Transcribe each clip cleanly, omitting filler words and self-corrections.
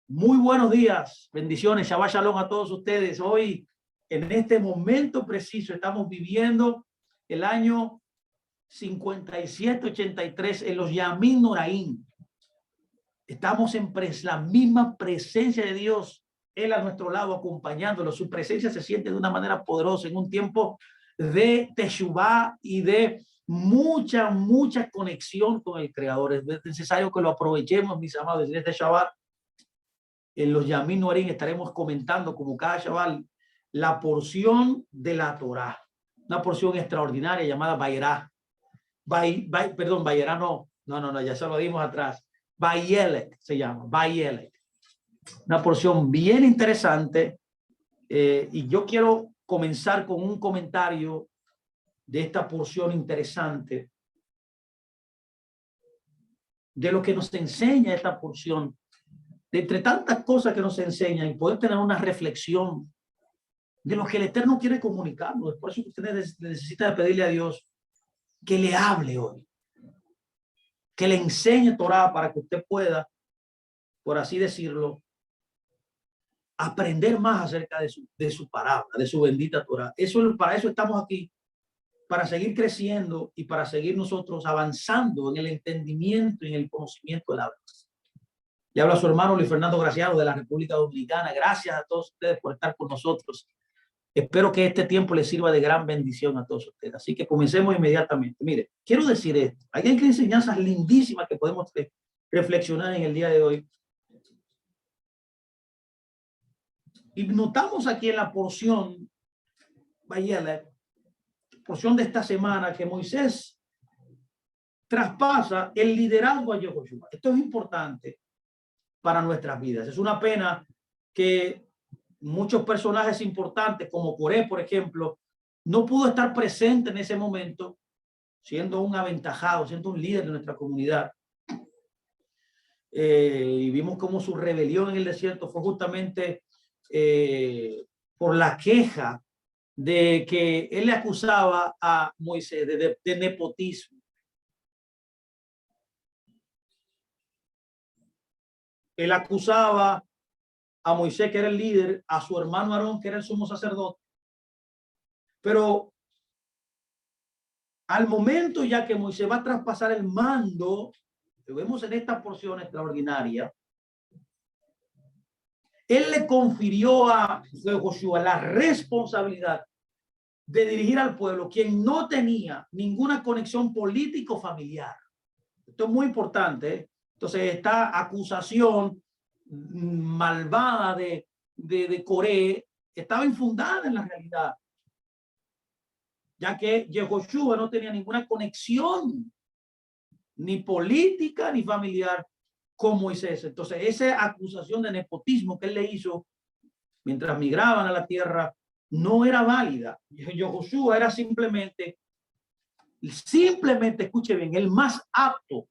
Muy buenos días, bendiciones, Shabbat Shalom a todos ustedes. Hoy, en este momento preciso, estamos viviendo el año 5783 en los Yamim Noraim. Estamos en la misma presencia de Dios, Él a nuestro lado acompañándolo. Su presencia se siente de una manera poderosa en un tiempo de Teshuvá y de mucha conexión con el Creador. Es necesario que lo aprovechemos, mis amados, en este Shabbat. En los Yamim Noraim estaremos comentando como cada Shabbat la porción de la Torá, una porción extraordinaria llamada Vayera. Perdón, Vayera no, ya se lo dimos atrás. Vayelek se llama, Vayelek. Una porción bien interesante y yo quiero comenzar con un comentario de esta porción interesante, de lo que nos enseña esta porción, de entre tantas cosas que nos enseña, y poder tener una reflexión de lo que el Eterno quiere comunicarnos. Por eso que usted necesita pedirle a Dios que le hable hoy, que le enseñe Torah para que usted pueda, por así decirlo, aprender más acerca de su palabra, de su bendita Torah. Para eso estamos aquí, para seguir creciendo y para seguir nosotros avanzando en el entendimiento y en el conocimiento de la verdad. Le habla su hermano Luis Fernando Graciano de la República Dominicana. Gracias a todos ustedes por estar con nosotros. Espero que este tiempo les sirva de gran bendición a todos ustedes. Así que comencemos inmediatamente. Mire, quiero decir esto. Hay enseñanzas lindísimas que podemos reflexionar en el día de hoy. Y notamos aquí en la porción, vaya la porción de esta semana, que Moisés traspasa el liderazgo a Yehoshua. Esto es importante para nuestras vidas. Es una pena que muchos personajes importantes, como Coré, por ejemplo, no pudo estar presente en ese momento, siendo un aventajado, siendo un líder de nuestra comunidad. Y vimos cómo su rebelión en el desierto fue justamente por la queja de que él le acusaba a Moisés de nepotismo. Él acusaba a Moisés, que era el líder, a su hermano Aarón, que era el sumo sacerdote. Pero al momento ya que Moisés va a traspasar el mando, que vemos en esta porción extraordinaria, él le confirió a Josué la responsabilidad de dirigir al pueblo, quien no tenía ninguna conexión político-familiar. Esto es muy importante, ¿eh? Entonces, esta acusación malvada de Coré estaba infundada en la realidad, ya que Yehoshua no tenía ninguna conexión ni política ni familiar con Moisés. Entonces, esa acusación de nepotismo que él le hizo mientras migraban a la tierra no era válida. Yehoshua era simplemente, escuche bien, el más apto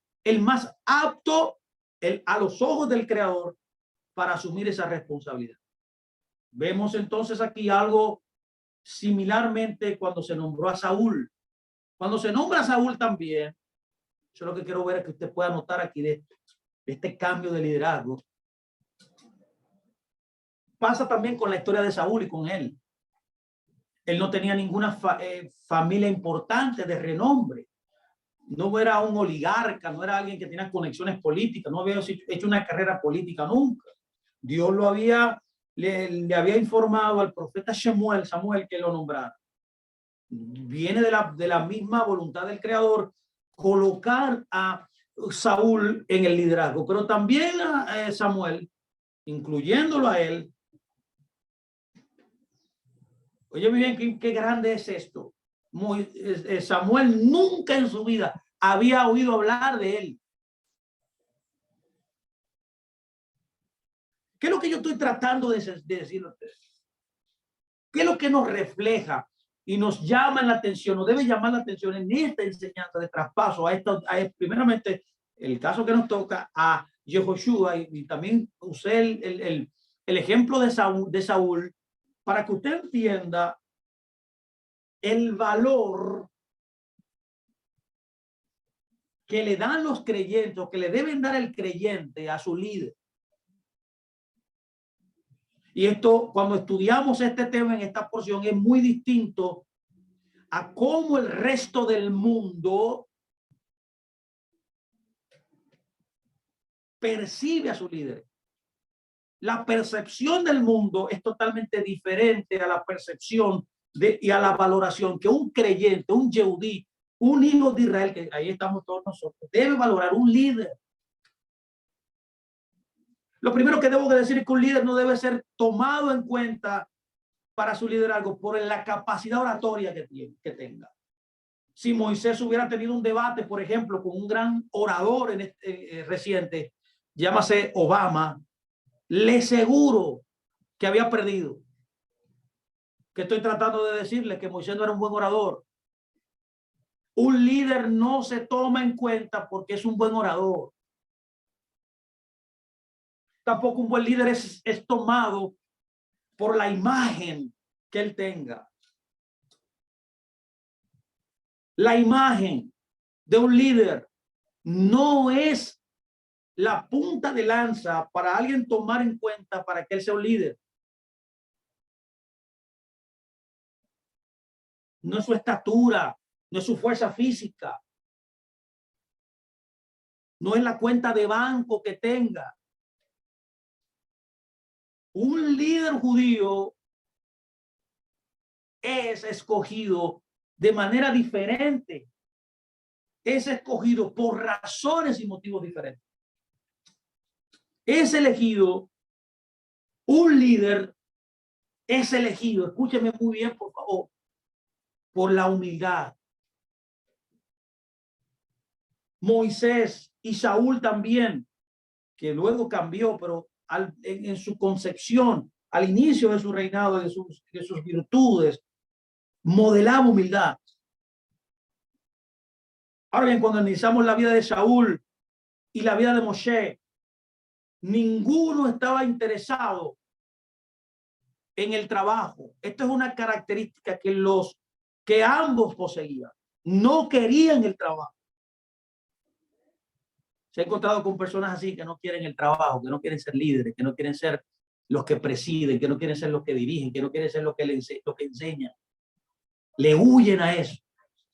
a los ojos del Creador para asumir esa responsabilidad. Vemos entonces aquí algo similarmente cuando se nombró a Saúl. Cuando se nombra a Saúl también, yo lo que quiero ver es que usted pueda notar aquí de este cambio de liderazgo. Pasa también con la historia de Saúl y con él. Él no tenía ninguna familia importante de renombre. No era un oligarca, no era alguien que tenía conexiones políticas, no había hecho una carrera política nunca. Dios le había informado al profeta Samuel, que lo nombrara. Viene de la misma voluntad del Creador colocar a Saúl en el liderazgo, pero también a Samuel, incluyéndolo a él. Oye, bien, qué grande es esto. Samuel nunca en su vida había oído hablar de él. ¿Qué es lo que yo estoy tratando de decirle a ustedes? ¿Qué es lo que nos refleja y nos llama la atención, nos debe llamar la atención en esta enseñanza de traspaso primeramente el caso que nos toca a Yehoshua, y también usé el ejemplo de Saúl para que usted entienda el valor que le dan los creyentes, o que le deben dar el creyente a su líder. Y esto, cuando estudiamos este tema en esta porción, es muy distinto a cómo el resto del mundo percibe a su líder. La percepción del mundo es totalmente diferente a la percepción y a la valoración que un creyente, un Yehudí, un hijo de Israel, que ahí estamos todos nosotros, debe valorar un líder. Lo primero que debo decir es que un líder no debe ser tomado en cuenta para su liderazgo por la capacidad oratoria que tenga. Si Moisés hubiera tenido un debate, por ejemplo, con un gran orador reciente, llámase Obama, le aseguro que había perdido. Que estoy tratando de decirle que Moisés no era un buen orador. Un líder no se toma en cuenta porque es un buen orador. Tampoco un buen líder es tomado por la imagen que él tenga. La imagen de un líder no es la punta de lanza para alguien tomar en cuenta para que él sea un líder. No es su estatura, no es su fuerza física, no es la cuenta de banco que tenga. Un líder judío es escogido de manera diferente. Es escogido por razones y motivos diferentes. Es elegido, un líder es elegido, escúcheme muy bien, por favor, por la humildad. Moisés y Saúl también, que luego cambió, pero en su concepción, al inicio de su reinado, de sus virtudes, modelaba humildad. Ahora bien, cuando analizamos la vida de Saúl y la vida de Moshe, ninguno estaba interesado en el trabajo. Esto es una característica que ambos poseían. No querían el trabajo. Se ha encontrado con personas así que no quieren el trabajo, que no quieren ser líderes, que no quieren ser los que presiden, que no quieren ser los que dirigen, que no quieren ser los que enseñan. Le huyen a eso.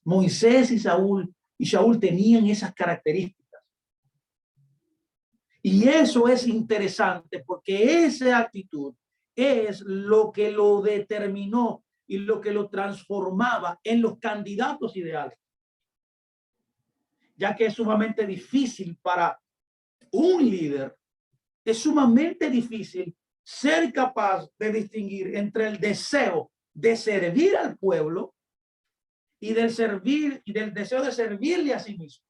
Moisés y Saúl tenían esas características. Y eso es interesante porque esa actitud es lo que lo determinó y lo que lo transformaba en los candidatos ideales. Ya que es sumamente difícil para un líder, es sumamente difícil ser capaz de distinguir entre el deseo de servir al pueblo y del deseo de servirle a sí mismo.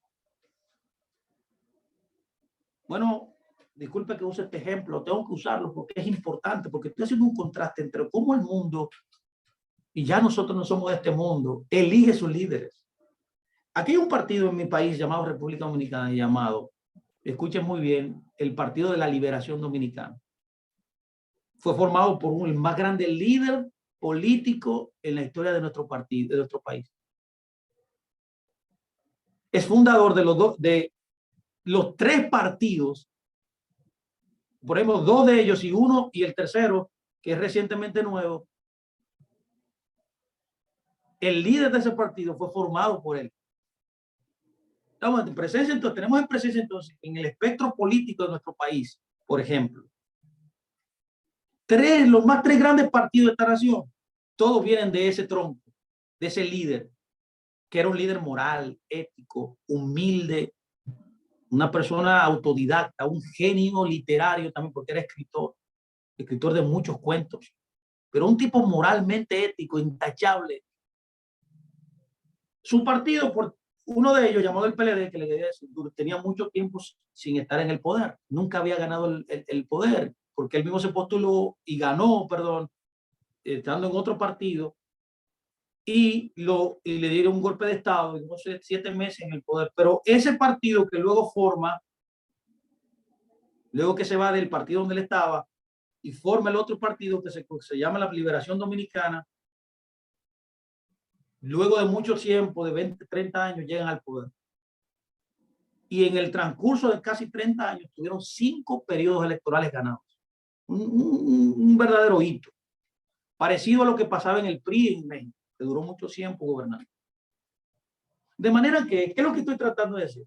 Bueno, disculpe que use este ejemplo, tengo que usarlo porque es importante, porque estoy haciendo un contraste entre cómo el mundo, y ya nosotros no somos de este mundo, elige sus líderes. Aquí hay un partido en mi país llamado República Dominicana, llamado, escuchen muy bien, el Partido de la Liberación Dominicana. Fue formado por el más grande líder político en la historia de nuestro partido, de nuestro país. Es fundador de los tres partidos, por ejemplo, dos de ellos y el tercero, que es recientemente nuevo. El líder de ese partido fue formado por él. Estamos en presencia, entonces, tenemos en presencia entonces en el espectro político de nuestro país, por ejemplo, los más tres grandes partidos de esta nación, todos vienen de ese tronco, de ese líder, que era un líder moral, ético, humilde, una persona autodidacta, un genio literario también, porque era escritor de muchos cuentos, pero un tipo moralmente ético, intachable. Su partido, uno de ellos, llamado el PLD, que tenía mucho tiempo sin estar en el poder, nunca había ganado el poder, porque él mismo se postuló y ganó, perdón, estando en otro partido, y le dieron un golpe de estado, no sé, 7 meses en el poder. Pero ese partido que luego forma, luego que se va del partido donde él estaba y forma el otro partido que se llama la Liberación Dominicana, luego de mucho tiempo, de 20, 30 años, llegan al poder. Y en el transcurso de casi 30 años tuvieron 5 periodos electorales ganados. un verdadero hito, parecido a lo que pasaba en el PRI en México, que duró mucho tiempo gobernando. De manera que, ¿qué es lo que estoy tratando de decir?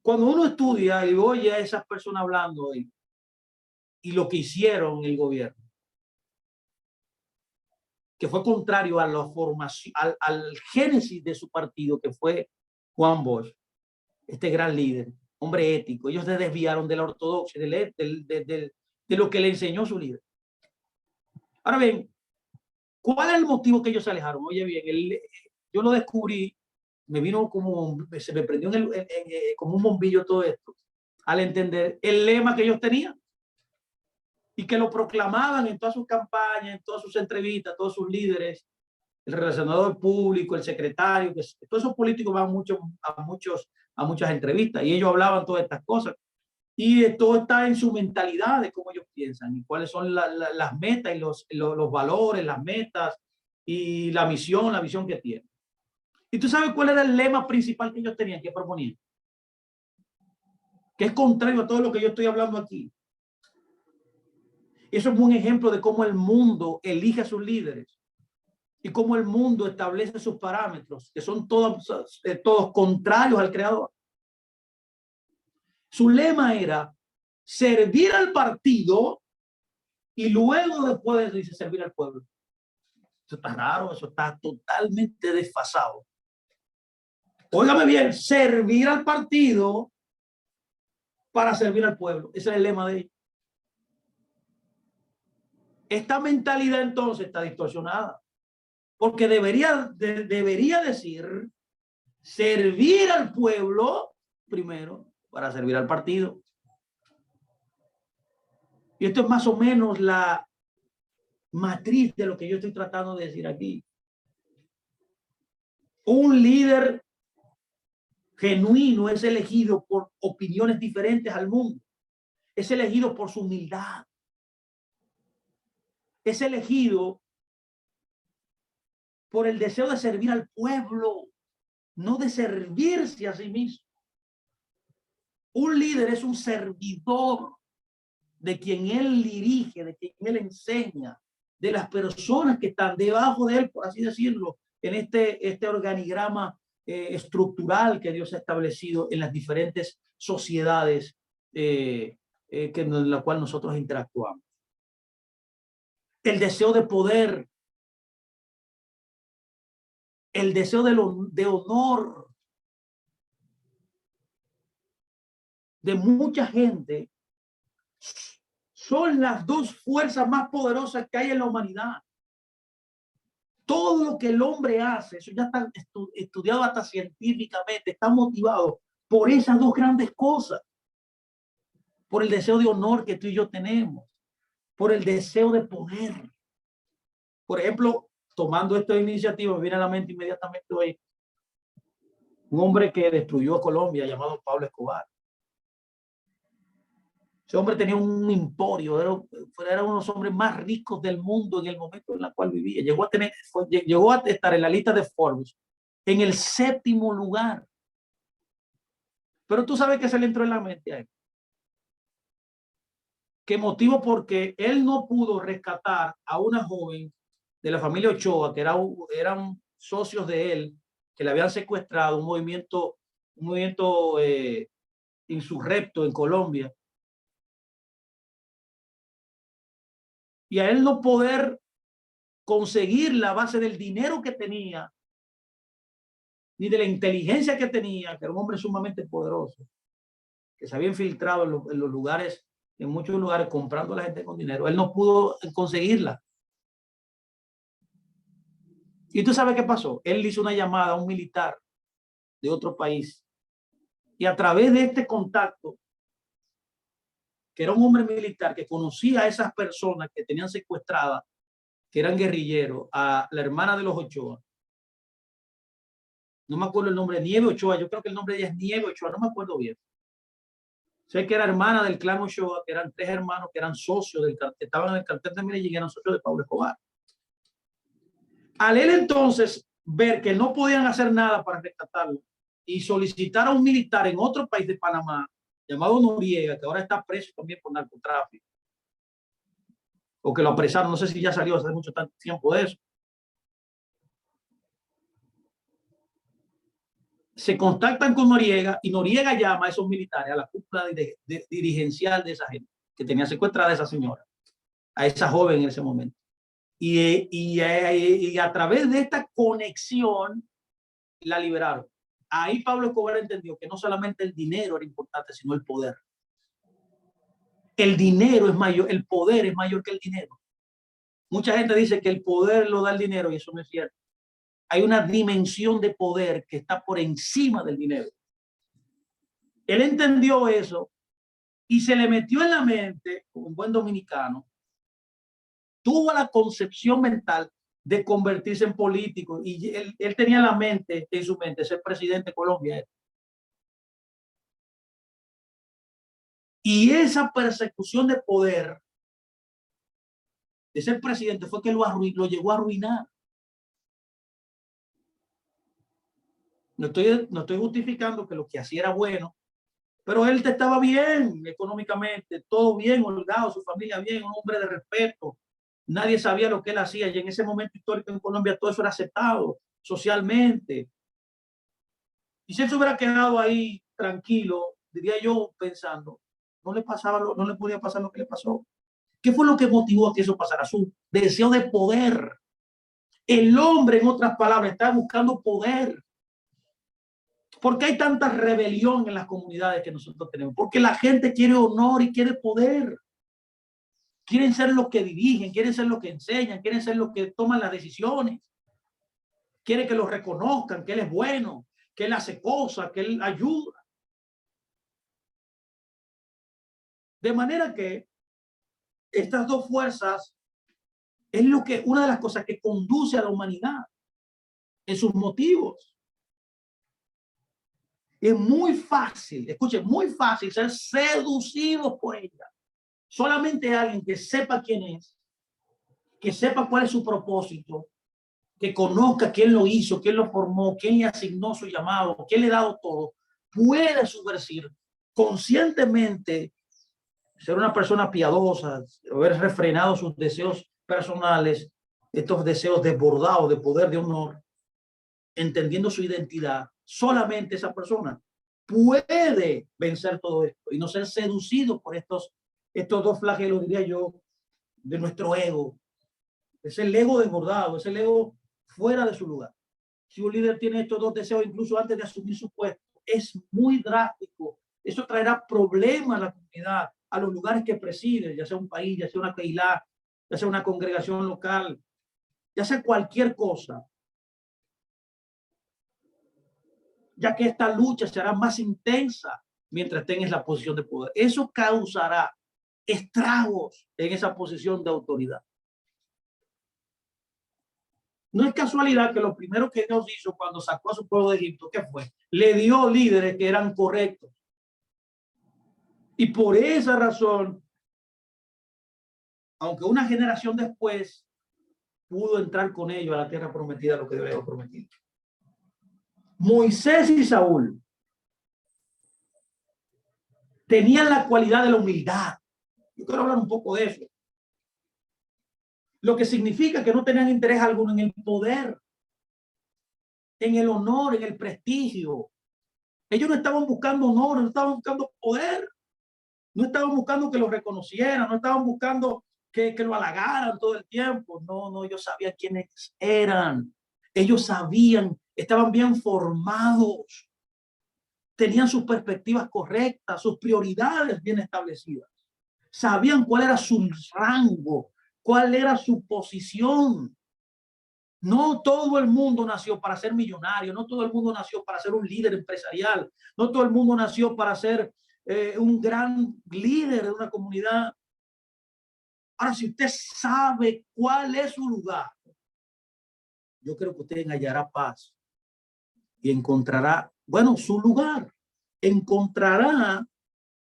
Cuando uno estudia y oye a esas personas hablando y lo que hicieron el gobierno, que fue contrario a la formación, al génesis de su partido, que fue Juan Bosch, este gran líder, hombre ético. Ellos se desviaron de la ortodoxia, de lo que le enseñó su líder. Ahora bien, ¿cuál es el motivo que ellos se alejaron? Oye bien, yo lo descubrí, me vino como, se me prendió como un bombillo todo esto, al entender el lema que ellos tenían y que lo proclamaban en todas sus campañas, en todas sus entrevistas, todos sus líderes, el relacionador público, el secretario, que todos esos políticos van a muchas entrevistas y ellos hablaban todas estas cosas. Y todo está en su mentalidad de cómo ellos piensan y cuáles son las metas y los valores, las metas y la visión que tienen. ¿Y tú sabes cuál era el lema principal que ellos tenían, que proponían? Que es contrario a todo lo que yo estoy hablando aquí. Eso es un ejemplo de cómo el mundo elige a sus líderes y cómo el mundo establece sus parámetros, que son todos contrarios al creador. Su lema era servir al partido y luego después dice servir al pueblo. Eso está raro, eso está totalmente desfasado. Óigame bien, servir al partido para servir al pueblo. Ese es el lema de ellos. Esta mentalidad entonces está distorsionada, porque debería decir servir al pueblo primero para servir al partido. Y esto es más o menos la matriz de lo que yo estoy tratando de decir aquí. Un líder genuino es elegido por opiniones diferentes al mundo. Es elegido por su humildad. Es elegido por el deseo de servir al pueblo, no de servirse a sí mismo. Un líder es un servidor de quien él dirige, de quien él enseña, de las personas que están debajo de él, por así decirlo, en este organigrama estructural que Dios ha establecido en las diferentes sociedades en la cual nosotros interactuamos. El deseo de poder, el deseo de honor de mucha gente son las dos fuerzas más poderosas que hay en la humanidad. Todo lo que el hombre hace, eso ya está estudiado hasta científicamente, está motivado por esas dos grandes cosas. Por el deseo de honor que tú y yo tenemos, por el deseo de poder. Por ejemplo, tomando esta iniciativa, me viene a la mente inmediatamente hoy un hombre que destruyó Colombia llamado Pablo Escobar. Ese hombre tenía un emporio, era uno de los hombres más ricos del mundo en el momento en el cual vivía. Llegó a estar en la lista de Forbes en el 7º lugar. Pero tú sabes que se le entró en la mente a él. ¿Qué motivo? Porque él no pudo rescatar a una joven de la familia Ochoa, que eran socios de él, que le habían secuestrado, un movimiento insurrecto en Colombia. Y a él no poder conseguir la base del dinero que tenía, ni de la inteligencia que tenía, que era un hombre sumamente poderoso, que se había infiltrado en los lugares, en muchos lugares, comprando a la gente con dinero. Él no pudo conseguirla. ¿Y tú sabes qué pasó? Él hizo una llamada a un militar de otro país. Y a través de este contacto, que era un hombre militar que conocía a esas personas que tenían secuestradas, que eran guerrilleros, a la hermana de los Ochoa. No me acuerdo el nombre, Nieve Ochoa. Yo creo que el nombre de ella es Nieve Ochoa, no me acuerdo bien. Sé que era hermana del clan Ochoa, que eran 3 hermanos que eran socios que estaban en el cartel de Medellín y eran socios de Pablo Escobar. Al él entonces ver que no podían hacer nada para rescatarlo y solicitar a un militar en otro país de Panamá llamado Noriega, que ahora está preso también por narcotráfico, o que lo apresaron, no sé si ya salió hace mucho tiempo de eso. Se contactan con Noriega y Noriega llama a esos militares, a la cúpula dirigencial de esa gente que tenía secuestrada a esa señora, a esa joven en ese momento. Y a través de esta conexión la liberaron. Ahí Pablo Escobar entendió que no solamente el dinero era importante, sino el poder. El dinero es mayor, el poder es mayor que el dinero. Mucha gente dice que el poder lo da el dinero y eso no es cierto. Hay una dimensión de poder que está por encima del dinero. Él entendió eso y se le metió en la mente, como un buen dominicano, tuvo la concepción mental de convertirse en político y él tenía la mente, en su mente, ser presidente de Colombia. Y esa persecución de poder, de ser presidente, fue que lo llegó a arruinar. No estoy justificando que lo que hacía era bueno, pero él estaba bien económicamente, todo bien, holgado, su familia bien, un hombre de respeto. Nadie sabía lo que él hacía y en ese momento histórico en Colombia todo eso era aceptado socialmente. Y si él se hubiera quedado ahí tranquilo, diría yo pensando, no le podía pasar lo que le pasó. ¿Qué fue lo que motivó a que eso pasara? Su deseo de poder. El hombre, en otras palabras, está buscando poder. ¿Por qué hay tanta rebelión en las comunidades que nosotros tenemos? Porque la gente quiere honor y quiere poder. Quieren ser los que dirigen, quieren ser los que enseñan, quieren ser los que toman las decisiones. Quieren que lo reconozcan, que él es bueno, que él hace cosas, que él ayuda. De manera que estas dos fuerzas es una de las cosas que conduce a la humanidad en sus motivos. Es muy fácil, escuchen, muy fácil ser seducidos por ella. Solamente alguien que sepa quién es, que sepa cuál es su propósito, que conozca quién lo hizo, quién lo formó, quién le asignó su llamado, quién le ha dado todo, puede subvertir conscientemente, ser una persona piadosa, haber refrenado sus deseos personales, estos deseos desbordados de poder, de honor, entendiendo su identidad. Solamente esa persona puede vencer todo esto y no ser seducido por estos dos flagelos, diría yo, de nuestro ego. Es el ego desbordado, es el ego fuera de su lugar. Si un líder tiene estos dos deseos incluso antes de asumir su puesto, es muy drástico. Eso traerá problemas a la comunidad, a los lugares que preside, ya sea un país, ya sea una keilá, ya sea una congregación local, ya sea cualquier cosa. Ya que esta lucha será más intensa mientras tengas la posición de poder. Eso causará estragos en esa posición de autoridad. No es casualidad que lo primero que Dios hizo cuando sacó a su pueblo de Egipto, ¿qué fue? Le dio líderes que eran correctos. Y por esa razón, aunque una generación después pudo entrar con ellos a la tierra prometida, lo que Dios les había prometido. Moisés y Saúl tenían la cualidad de la humildad. Yo quiero hablar un poco de eso. Lo que significa que no tenían interés alguno en el poder, en el honor, en el prestigio. Ellos no estaban buscando honor, no estaban buscando poder, no estaban buscando que lo reconocieran, no estaban buscando que lo halagaran todo el tiempo. No, ellos sabían quiénes eran. Ellos sabían, estaban bien formados, tenían sus perspectivas correctas, sus prioridades bien establecidas. Sabían cuál era su rango, cuál era su posición. No todo el mundo nació para ser millonario, no todo el mundo nació para ser un líder empresarial, no todo el mundo nació para ser un gran líder de una comunidad. Ahora, si usted sabe cuál es su lugar, yo creo que usted hallará paz y encontrará, bueno, su lugar, encontrará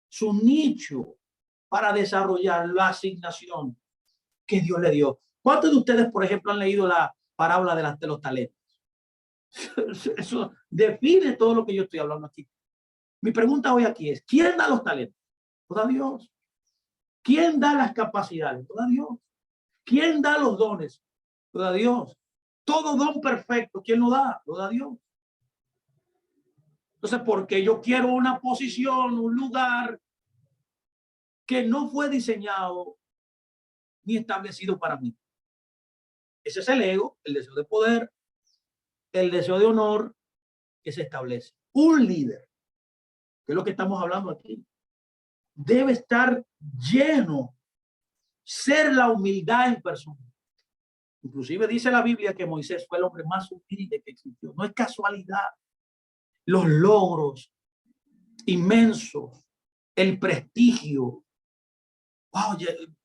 su nicho para desarrollar la asignación que Dios le dio. ¿Cuántos de ustedes, por ejemplo, han leído la parábola de los talentos? Eso define todo lo que yo estoy hablando aquí. Mi pregunta hoy aquí es, ¿quién da los talentos? Toda Dios. ¿Quién da las capacidades? Toda Dios. ¿Quién da los dones? Toda Dios. Todo don perfecto, ¿quién lo da? Toda Dios. Entonces, porque yo quiero una posición, un lugar que no fue diseñado ni establecido para mí. Ese es el ego, el deseo de poder, el deseo de honor que se establece. Un líder, que es lo que estamos hablando aquí, debe estar lleno, ser la humildad en persona. Inclusive dice la Biblia que Moisés fue el hombre más humilde que existió. No es casualidad. Los logros inmensos, el prestigio. Wow,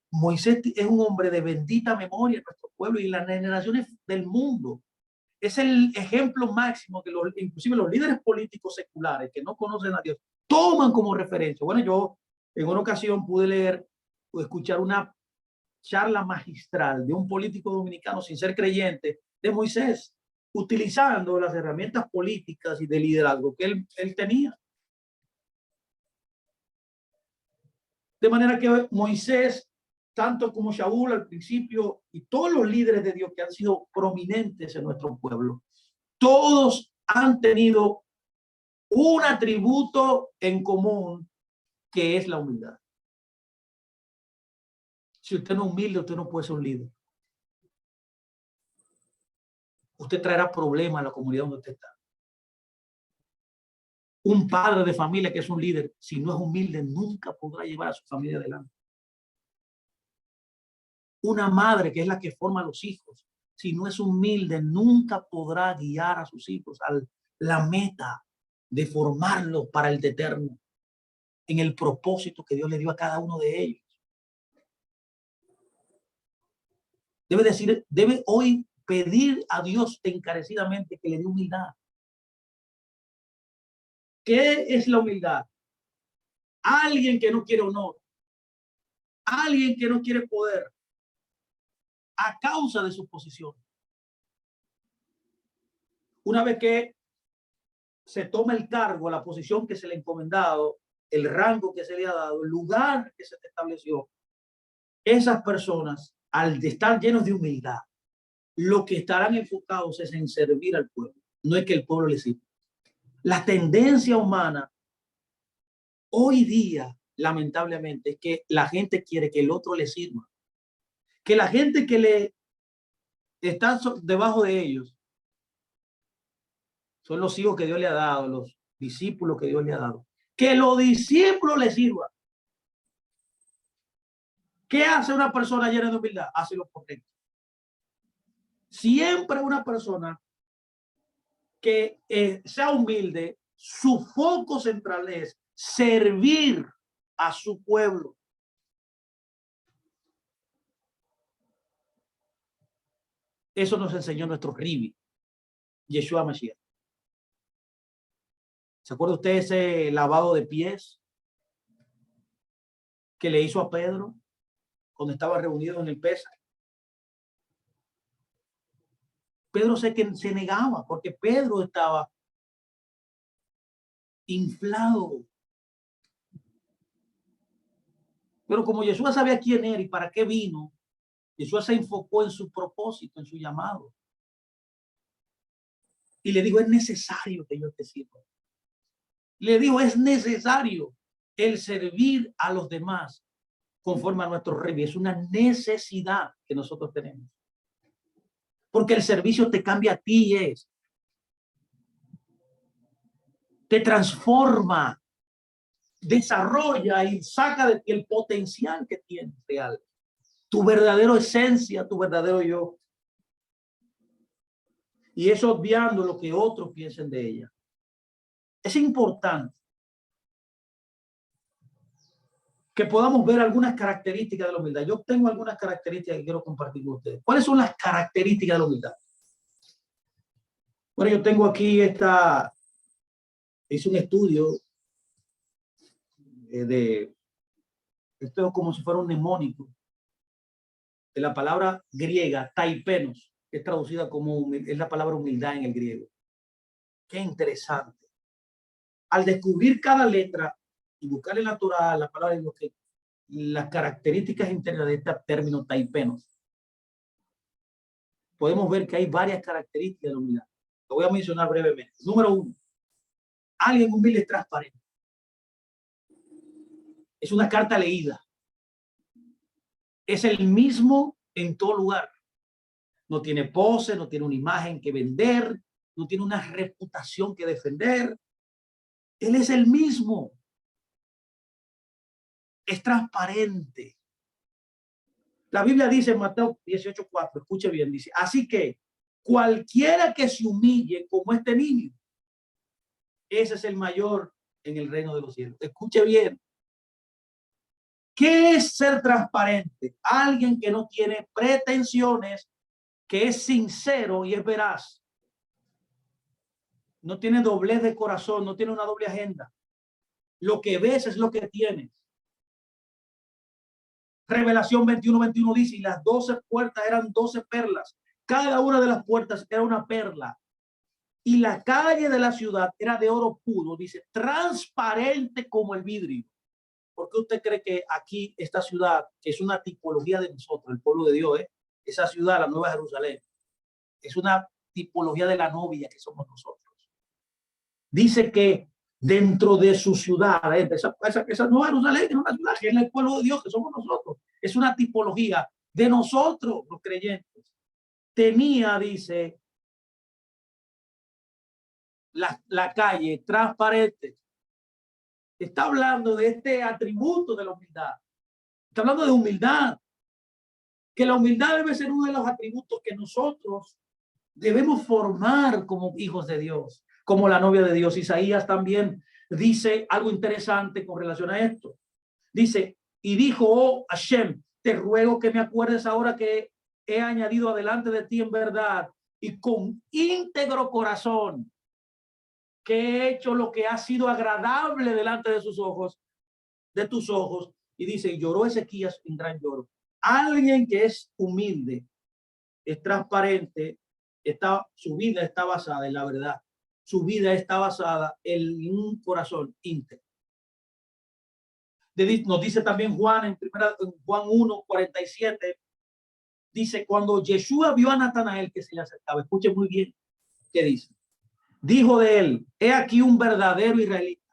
Moisés es un hombre de bendita memoria en nuestro pueblo y en las generaciones del mundo. Es el ejemplo máximo que inclusive los líderes políticos seculares que no conocen a Dios toman como referencia. Bueno, yo en una ocasión pude leer o escuchar una charla magistral de un político dominicano sin ser creyente de Moisés, utilizando las herramientas políticas y de liderazgo que él tenía. De manera que Moisés, tanto como Shaul al principio, y todos los líderes de Dios que han sido prominentes en nuestro pueblo, todos han tenido un atributo en común que es la humildad. Si usted no es humilde, usted no puede ser un líder. Usted traerá problemas a la comunidad donde usted está. Un padre de familia que es un líder, si no es humilde, nunca podrá llevar a su familia adelante. Una madre que es la que forma a los hijos, si no es humilde, nunca podrá guiar a sus hijos a la meta de formarlos para el eterno, en el propósito que Dios le dio a cada uno de ellos. Debe hoy pedir a Dios encarecidamente que le dé humildad. ¿Qué es la humildad? Alguien que no quiere honor, alguien que no quiere poder a causa de su posición. Una vez que se toma el cargo, la posición que se le ha encomendado, el rango que se le ha dado, el lugar que se estableció, esas personas, al estar llenos de humildad, lo que estarán enfocados es en servir al pueblo, no es que el pueblo les sirva. La tendencia humana hoy día, lamentablemente, es que la gente quiere que el otro le sirva, que la gente que le está debajo de ellos son los hijos que Dios le ha dado, los discípulos que Dios le ha dado. Que los discípulos le sirvan. ¿Qué hace una persona llena de humildad? Hace lo correcto. Siempre una persona que sea humilde, su foco central es servir a su pueblo. Eso nos enseñó nuestro Ribi, Yeshua Mashiach. ¿Se acuerda usted ese lavado de pies que le hizo a Pedro cuando estaba reunido en el Pesa? Pedro se negaba porque Pedro estaba inflado. Pero como Yeshua sabía quién era y para qué vino, Yeshua se enfocó en su propósito, en su llamado. Y le dijo, es necesario que yo te sirva. Le dijo, es necesario el servir a los demás conforme a nuestro rey. Es una necesidad que nosotros tenemos. Porque el servicio te cambia a ti, te transforma, desarrolla y saca de ti el potencial que tienes real. Tu verdadera esencia, tu verdadero yo. Y eso obviando lo que otros piensen de ella. Es importante que podamos ver algunas características de la humildad. Yo tengo algunas características que quiero compartir con ustedes. ¿Cuáles son las características de la humildad? Bueno, yo tengo aquí hice un estudio esto es como si fuera un mnemónico de la palabra griega taipenos, que es traducida como, es la palabra humildad en el griego. Qué interesante. al descubrir cada letra y buscar en la Torah la palabra de Dios, que las características internas de este término taipenos, podemos ver que hay varias características de la humildad. Lo voy a mencionar brevemente. Número 1, alguien humilde es transparente. Es una carta leída. Es el mismo en todo lugar. No tiene pose, no tiene una imagen que vender, no tiene una reputación que defender. Él es el mismo. Es transparente. La Biblia dice en Mateo 18:4, escuche bien, dice, así que cualquiera que se humille como este niño, ese es el mayor en el reino de los cielos. Escuche bien. ¿Qué es ser transparente? Alguien que no tiene pretensiones, que es sincero y es veraz. No tiene doblez de corazón, no tiene una doble agenda. Lo que ves es lo que tienes. Revelación 21:21 dice, y las 12 puertas eran 12 perlas. Cada una de las puertas era una perla. Y la calle de la ciudad era de oro puro, dice, transparente como el vidrio. ¿Por qué usted cree que aquí, esta ciudad, que es una tipología de nosotros, el pueblo de Dios, esa ciudad, la Nueva Jerusalén, es una tipología de la novia que somos nosotros? Dice que dentro de su ciudad, esa Nueva Jerusalén es una ciudad que es el pueblo de Dios, que somos nosotros. Es una tipología de nosotros, los creyentes. Tenía, dice, la calle transparente. Está hablando de este atributo de la humildad. Está hablando de humildad. Que la humildad debe ser uno de los atributos que nosotros debemos formar como hijos de Dios, como la novia de Dios. Isaías también dice algo interesante con relación a esto. Dice, y dijo, oh Hashem, te ruego que me acuerdes ahora que he añadido adelante de ti en verdad y con íntegro corazón, que he hecho lo que ha sido agradable delante de sus ojos, de tus ojos. Y dice, y lloró Ezequías en gran lloro. Alguien que es humilde, es transparente, su vida está basada en la verdad. Su vida está basada en un corazón íntegro. Nos dice también Juan en Juan 1:47, dice, cuando Yeshua vio a Natanael que se le acercaba, escuche muy bien qué dice. Dijo de él, he aquí un verdadero israelita.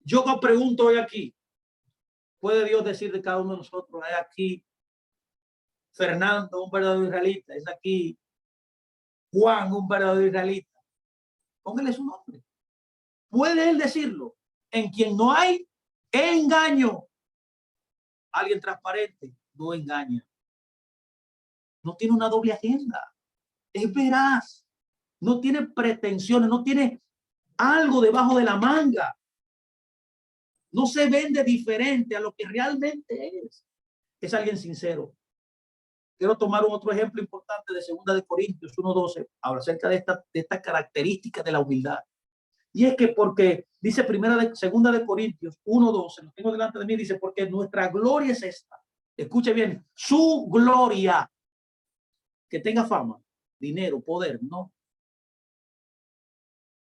Yo me pregunto hoy aquí, ¿puede Dios decir de cada uno de nosotros, he aquí Fernando, un verdadero israelita, es aquí Juan, un verdadero israelita? Póngale su nombre. ¿Puede él decirlo? En quien no hay engaño. Alguien transparente no engaña. No tiene una doble agenda. Es veraz. No tiene pretensiones, no tiene algo debajo de la manga. No se vende diferente a lo que realmente es. Es alguien sincero. Quiero tomar un otro ejemplo importante de 2 de Corintios 1:12, habla acerca de esta característica de la humildad. Y es que porque dice 2 de Corintios 1:12, lo tengo delante de mí, dice, porque nuestra gloria es esta. Escuche bien, su gloria, que tenga fama, dinero, poder, no.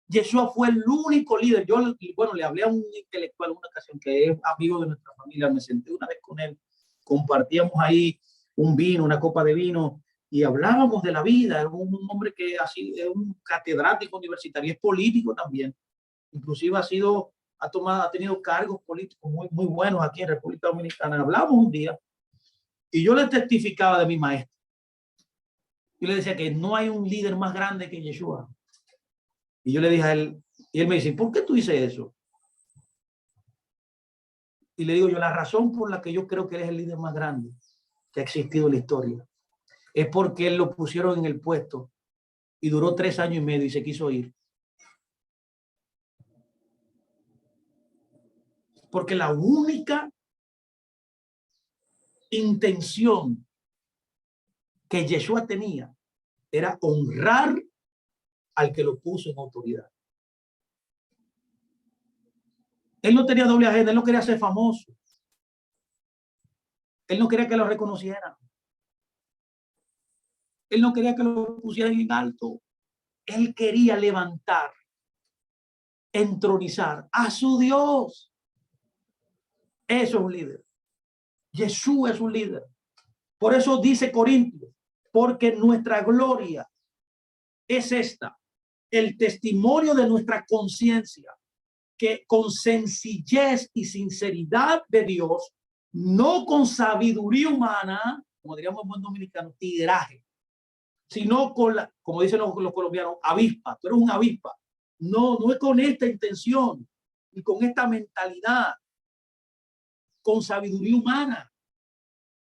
Yeshua fue el único líder. Yo, bueno, le hablé a un intelectual en una ocasión que es amigo de nuestra familia. Me senté una vez con él, compartíamos ahí un vino, una copa de vino, y hablábamos de la vida. Es un hombre que es un catedrático universitario, es político también. Inclusive ha tenido cargos políticos muy, muy buenos aquí en República Dominicana. Hablamos un día y yo le testificaba de mi maestro. Yo le decía que no hay un líder más grande que Yeshua. Y yo le dije a él, y él me dice, ¿por qué tú dices eso? Y le digo yo, la razón por la que yo creo que él es el líder más grande que ha existido en la historia es porque él lo pusieron en el puesto y duró 3 años y medio y se quiso ir. Porque la única intención que Yeshua tenía era honrar al que lo puso en autoridad. Él no tenía doble agenda, él no quería ser famoso. Él no quería que lo reconocieran. Él no quería que lo pusieran en alto. Él quería levantar entronizar a su Dios. Eso es un líder. Jesús es un líder. Por eso dice Corintios, porque nuestra gloria es esta, el testimonio de nuestra conciencia, que con sencillez y sinceridad de Dios, no con sabiduría humana, como diríamos en buen dominicano, tiraje, sino con la, como dicen los colombianos, avispa. Tú eres un avispa. No, no es con esta intención y con esta mentalidad, con sabiduría humana,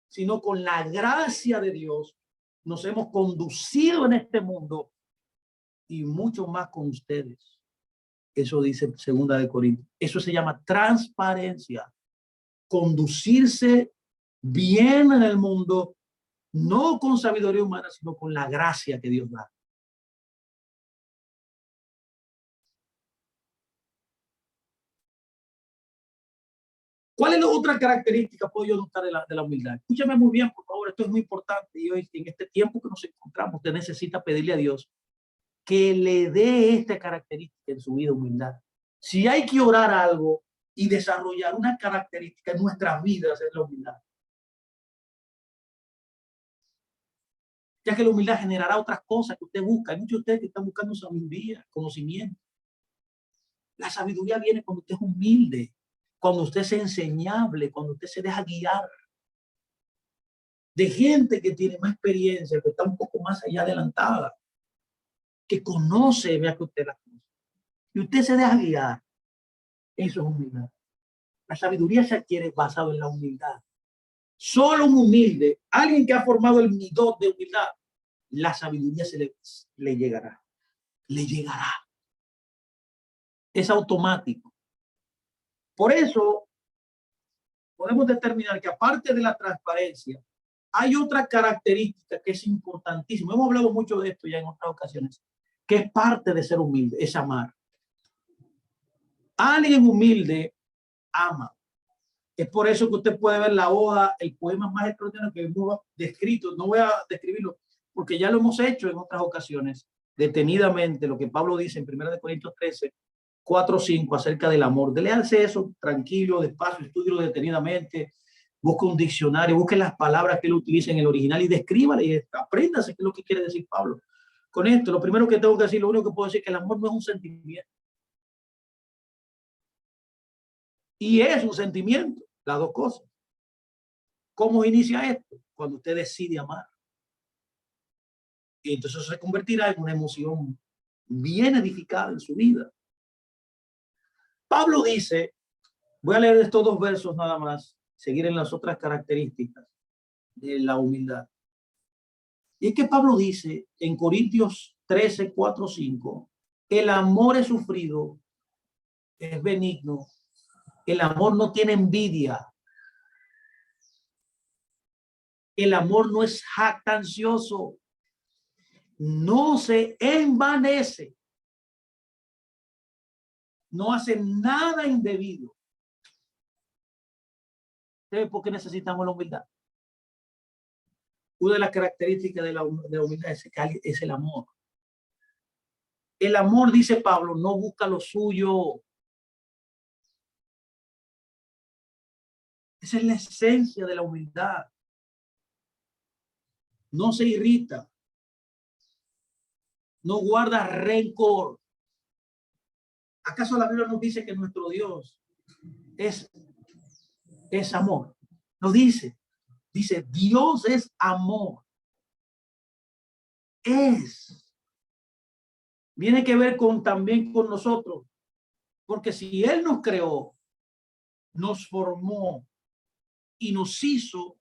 sino con la gracia de Dios. Nos hemos conducido en este mundo y mucho más con ustedes. Eso dice Segunda de Corintios. Eso se llama transparencia. Conducirse bien en el mundo, no con sabiduría humana, sino con la gracia que Dios da. ¿Cuál es la otra característica puedo yo notar de la humildad? Escúchame muy bien, por favor, esto es muy importante. Y hoy, en este tiempo que nos encontramos, usted necesita pedirle a Dios que le dé esta característica en su vida, humildad. Si hay que orar algo y desarrollar una característica en nuestras vidas, es la humildad. Ya que la humildad generará otras cosas que usted busca. Hay muchos de ustedes que están buscando sabiduría, conocimiento. La sabiduría viene cuando usted es humilde, cuando usted es enseñable, cuando usted se deja guiar de gente que tiene más experiencia, que está un poco más allá adelantada, que conoce, vea que usted la conoce. Y usted se deja guiar. Eso es humildad. La sabiduría se adquiere basado en la humildad. Solo un humilde, alguien que ha formado el midot de humildad, la sabiduría le llegará. Le llegará. Es automático. Por eso podemos determinar que aparte de la transparencia, hay otra característica que es importantísima. Hemos hablado mucho de esto ya en otras ocasiones, que es parte de ser humilde, es amar. Alguien humilde ama. Es por eso que usted puede ver la hoja, el poema más extraordinario que hemos descrito. No voy a describirlo porque ya lo hemos hecho en otras ocasiones, detenidamente, lo que Pablo dice en 1 Corintios 13, 4, 5, acerca del amor. Léanse eso tranquilo, despacio, estudielo detenidamente, busque un diccionario, busque las palabras que él utiliza en el original y descríbale y apréndase qué es lo que quiere decir Pablo. Con esto, lo primero que tengo que decir, lo único que puedo decir es que el amor no es un sentimiento. Y es un sentimiento, las dos cosas. ¿Cómo inicia esto? Cuando usted decide amar. Y entonces se convertirá en una emoción bien edificada en su vida. Pablo dice, voy a leer estos dos versos nada más, seguir en las otras características de la humildad. Y es que Pablo dice en Corintios 13, 4, 5, el amor es sufrido, es benigno, el amor no tiene envidia, el amor no es jactancioso, no se envanece, no hace nada indebido. ¿Sabe por qué necesitamos la humildad? Una de las características de la humildad es el amor. El amor, dice Pablo, no busca lo suyo. Esa es la esencia de la humildad. No se irrita. No guarda rencor. ¿Acaso la Biblia nos dice que nuestro Dios es amor? Lo dice. Dice, Dios es amor. Tiene que ver también con nosotros. Porque si Él nos creó, nos formó y nos hizo,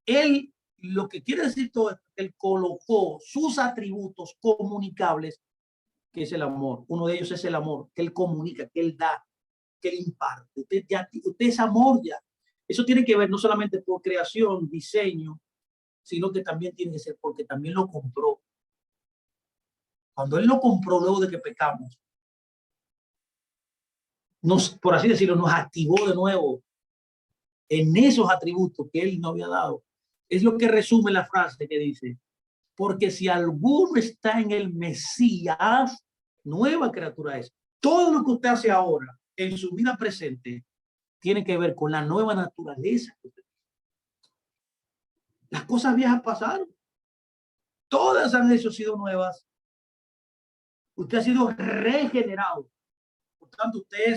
Él, lo que quiere decir todo esto, Él colocó sus atributos comunicables, que es el amor. Uno de ellos es el amor, que Él comunica, que Él da, que Él imparte. Usted es amor ya. Eso tiene que ver no solamente por creación, diseño, sino que también tiene que ser porque también lo compró. Cuando Él lo compró luego de que pecamos, por así decirlo, nos activó de nuevo en esos atributos que Él nos había dado. Es lo que resume la frase que dice, porque si alguno está en el Mesías, nueva criatura es. Todo lo que usted hace ahora en su vida presente tiene que ver con la nueva naturaleza. Las cosas viejas pasaron. Todas han sido nuevas. Usted ha sido regenerado. Por tanto, usted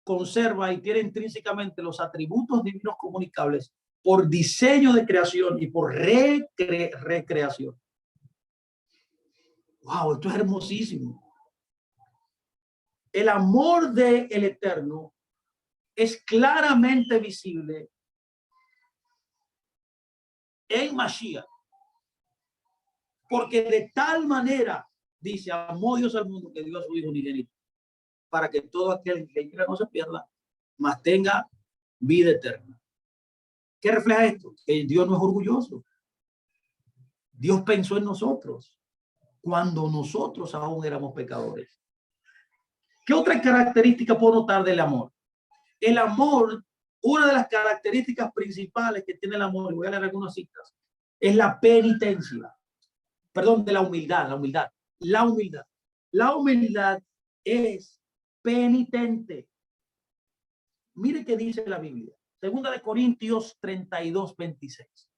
conserva y tiene intrínsecamente los atributos divinos comunicables por diseño de creación y por recreación. Wow, esto es hermosísimo. El amor del Eterno es claramente visible en Mashiach, porque de tal manera, dice, amó Dios al mundo que dio a su Hijo unigénito, para que todo aquel que quiera no se pierda, mas tenga vida eterna. ¿Qué refleja esto? Que Dios no es orgulloso. Dios pensó en nosotros cuando nosotros aún éramos pecadores. ¿Qué otra característica puedo notar del amor? El amor, una de las características principales que tiene el amor, voy a leer algunas citas, es la penitencia. Perdón, de la humildad, la humildad. La humildad. La humildad es penitente. Mire qué dice la Biblia. Segunda de Corintios 32:26.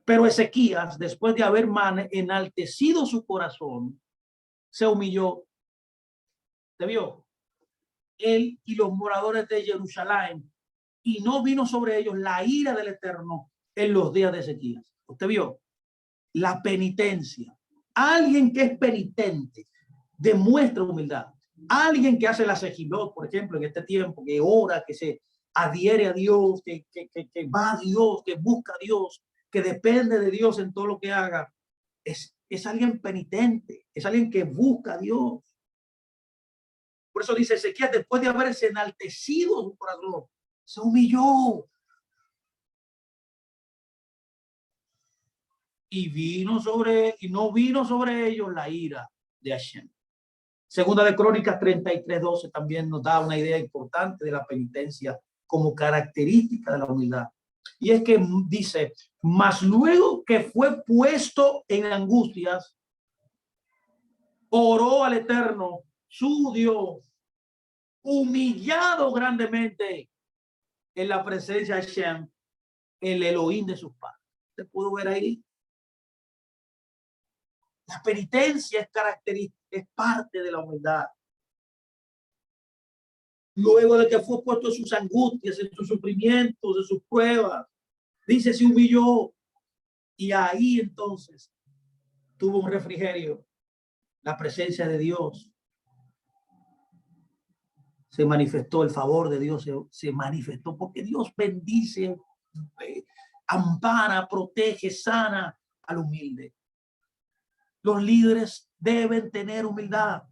Pero Ezequías, después de haber enaltecido su corazón, se humilló. ¿Te vio? Él y los moradores de Jerusalén, y no vino sobre ellos la ira del Eterno en los días de Ezequías. ¿Usted vio? La penitencia. Alguien que es penitente demuestra humildad. Alguien que hace la sejilot, por ejemplo, en este tiempo, que ora, que se adhiere a Dios, que va a Dios, que busca a Dios, que depende de Dios en todo lo que haga, es alguien penitente, es alguien que busca a Dios. Por eso dice Ezequías, después de haberse enaltecido su corazón, se humilló. Y no vino sobre ellos la ira de Hashem. Segunda de Crónicas 33:12 también nos da una idea importante de la penitencia como característica de la humildad. Y es que dice, mas luego que fue puesto en angustias, oró al Eterno, su Dios, humillado grandemente en la presencia de Hashem, el Elohim de sus padres. ¿Te puedo ver ahí? La penitencia es característica, es parte de la humildad. Luego de que fue puesto en sus angustias, en sus sufrimientos, en sus pruebas, dice, se humilló. Y ahí entonces tuvo un refrigerio. La presencia de Dios se manifestó, el favor de Dios se manifestó, porque Dios bendice, ampara, protege, sana al humilde. Los líderes deben tener humildad.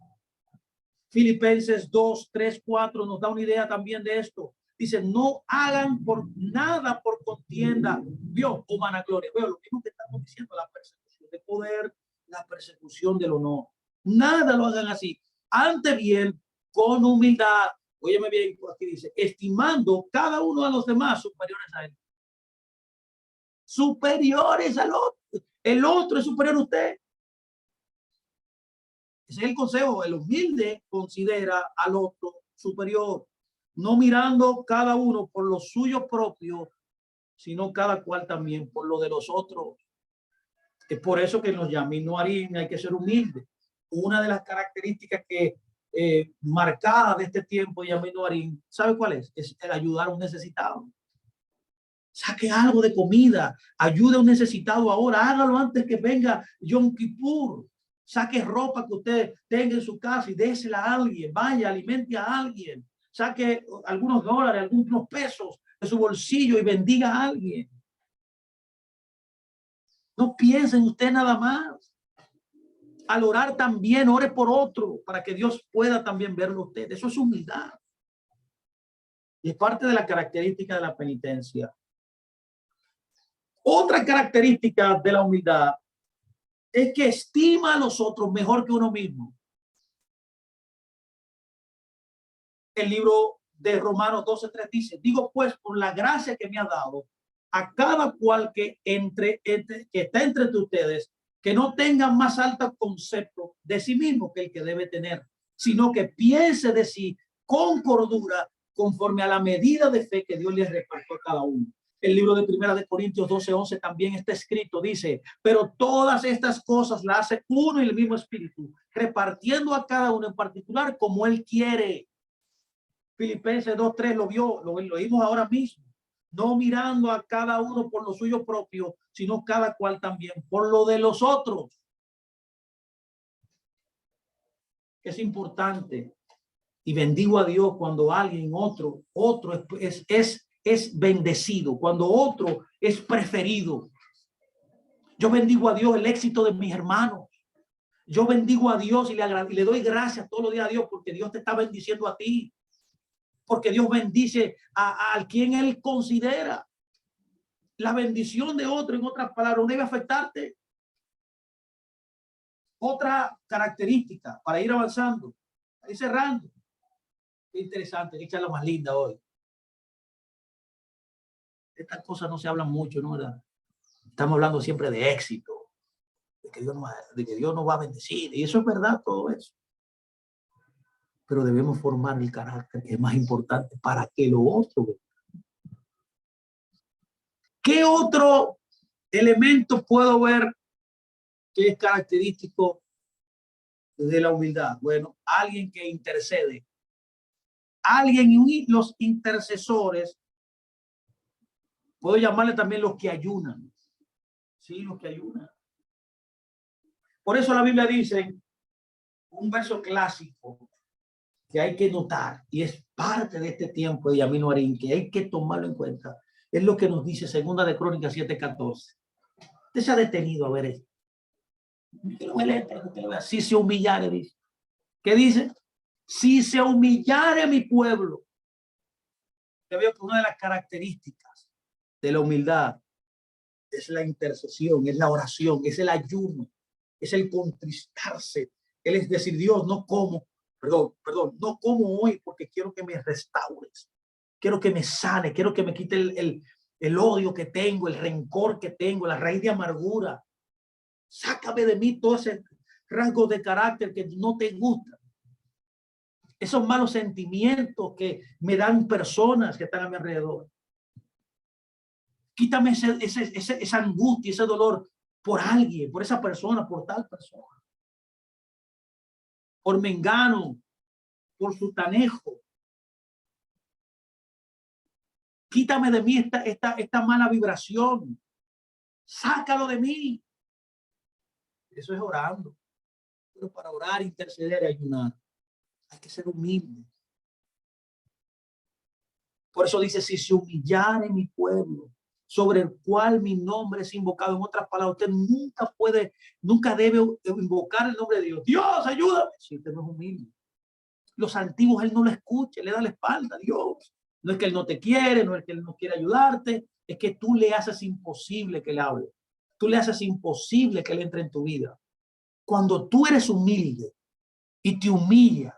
Filipenses 2:3-4 nos da una idea también de esto. Dice, no hagan por nada por contienda, Dios, o vanagloria. Veo lo mismo que estamos diciendo, la persecución de poder, la persecución del honor. Nada lo hagan así. Ante bien, con humildad. Óyeme bien, aquí dice, estimando cada uno a los demás superiores a él. Superiores al otro. El otro es superior a usted. Ese es el consejo. El humilde considera al otro superior, no mirando cada uno por lo suyo propio, sino cada cual también por lo de los otros. Es por eso que en los Yamim Noarim hay que ser humilde. Una de las características que marcada de este tiempo Yamim Noarim, ¿sabe cuál es? Es el ayudar a un necesitado. Saque algo de comida, ayude a un necesitado ahora, hágalo antes que venga Yom Kippur. Saque ropa que usted tenga en su casa y désela a alguien, vaya, alimente a alguien, saque algunos dólares, algunos pesos de su bolsillo y bendiga a alguien. No piense en usted nada más. Al orar también, ore por otro para que Dios pueda también verlo a usted. Eso es humildad. Y es parte de la característica de la penitencia. Otra característica de la humildad es que estima a los otros mejor que uno mismo. El libro de Romanos 12:3 dice, digo pues por la gracia que me ha dado a cada cual que está entre ustedes, que no tenga más alto concepto de sí mismo que el que debe tener, sino que piense de sí con cordura, conforme a la medida de fe que Dios les repartió a cada uno. El libro de Primera de Corintios 12:11 también está escrito, dice, pero todas estas cosas las hace uno y el mismo Espíritu, repartiendo a cada uno en particular como Él quiere. Filipenses 2:3 lo vimos ahora mismo. No mirando a cada uno por lo suyo propio, sino cada cual también por lo de los otros. Es importante. Y bendigo a Dios cuando alguien, otro es bendecido, cuando otro es preferido. Yo bendigo a Dios el éxito de mis hermanos. Yo bendigo a Dios y le doy gracias todos los días a Dios porque Dios te está bendiciendo a ti. Porque Dios bendice a quien Él considera. La bendición de otro, en otras palabras, no debe afectarte. Otra característica para ir avanzando, para ir cerrando. Qué interesante, qué charla más linda hoy. Estas cosas no se hablan mucho, ¿no? ¿Verdad? Estamos hablando siempre de éxito, de que Dios nos va a bendecir, y eso es verdad, todo eso. Pero debemos formar el carácter, que es más importante para que lo otro. ¿Qué otro elemento puedo ver que es característico de la humildad? Bueno, alguien que intercede. Los intercesores, puedo llamarle también los que ayunan. Sí, los que ayunan. Por eso la Biblia dice, un verso clásico que hay que notar, y es parte de este tiempo de Yamino Arín, que hay que tomarlo en cuenta, es lo que nos dice Segunda de Crónicas 7:14. Usted se ha detenido a ver esto. Si se humillare, dice. ¿Qué dice? Si se humillare mi pueblo. Yo veo que una de las características de la humildad es la intercesión, es la oración, es el ayuno, es el contristarse. Él es decir, Dios, no como hoy porque quiero que me restaures, quiero que me sane, quiero que me quite el odio que tengo, el rencor que tengo, la raíz de amargura. Sácame de mí todo ese rasgo de carácter que no te gusta. Esos malos sentimientos que me dan personas que están a mi alrededor. Quítame esa angustia, ese dolor por alguien, por esa persona, por tal persona. Por mengano, por sutanejo. Quítame de mí esta mala vibración. Sácalo de mí. Eso es orando. Pero para orar, interceder y ayunar, hay que ser humilde. Por eso dice, si se humillare mi pueblo, sobre el cual mi nombre es invocado. En otras palabras, usted nunca debe invocar el nombre de Dios. Dios, ayúdame. Si usted no es humilde. Los antiguos, él no lo escucha, le da la espalda a Dios. No es que él no te quiere, no es que él no quiere ayudarte, es que tú le haces imposible que le hable. Tú le haces imposible que él entre en tu vida. Cuando tú eres humilde y te humillas,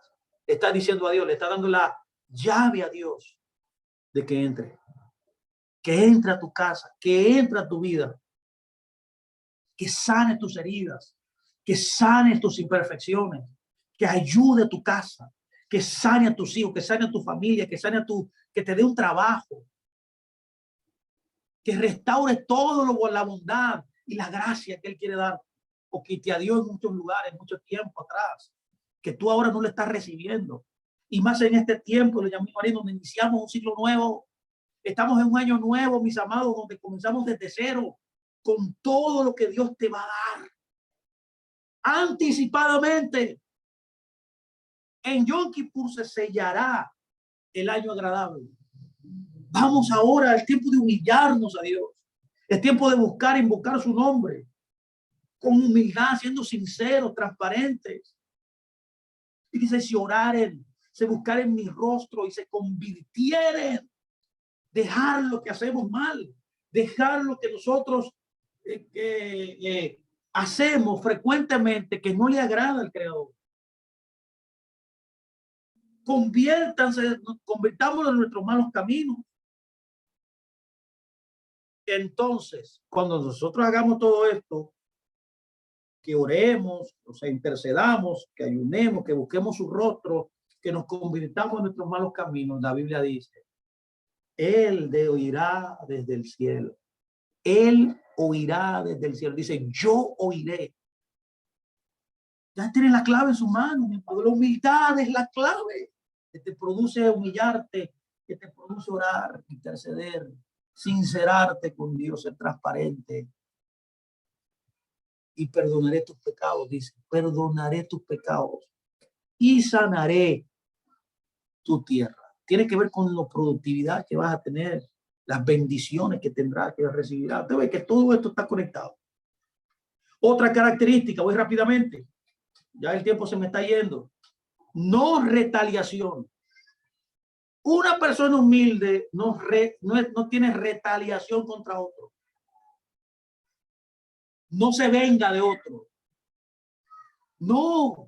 le estás diciendo a Dios, le estás dando la llave a Dios de que entre a tu casa, que entre a tu vida, que sane tus heridas, que sane tus imperfecciones, que ayude a tu casa, que sane a tus hijos, que sane a tu familia, que te dé un trabajo, que restaure todo la bondad y la gracia que Él quiere dar, o que te dio en muchos lugares, mucho tiempo atrás, que tú ahora no lo estás recibiendo. Y más en este tiempo, donde iniciamos un ciclo nuevo. Estamos en un año nuevo, mis amados, donde comenzamos desde cero, con todo lo que Dios te va a dar. Anticipadamente, en Yom Kippur se sellará el año agradable. Vamos ahora al tiempo de humillarnos a Dios. Es tiempo de buscar, invocar su nombre, con humildad, siendo sinceros, transparentes. Y dice, si oraren, se buscaren mi rostro y se convirtieren, dejar lo que hacemos mal, dejar lo que nosotros hacemos frecuentemente que no le agrada al Creador. Convirtámonos en nuestros malos caminos. Entonces, cuando nosotros hagamos todo esto, que oremos, o sea, intercedamos, que ayunemos, que busquemos su rostro, que nos convirtamos en nuestros malos caminos. La Biblia dice, Él oirá desde el cielo. Él oirá desde el cielo. Dice, yo oiré. Ya tiene la clave en su mano. La humildad es la clave que te produce humillarte, que te produce orar, interceder, sincerarte con Dios, ser transparente. Y perdonaré tus pecados, dice, perdonaré tus pecados y sanaré tu tierra. Tiene que ver con la productividad que vas a tener, las bendiciones que tendrás, que recibirás. Usted ve que todo esto está conectado. Otra característica, voy rápidamente, ya el tiempo se me está yendo. No retaliación. Una persona humilde no tiene retaliación contra otro. No se venga de otro. No.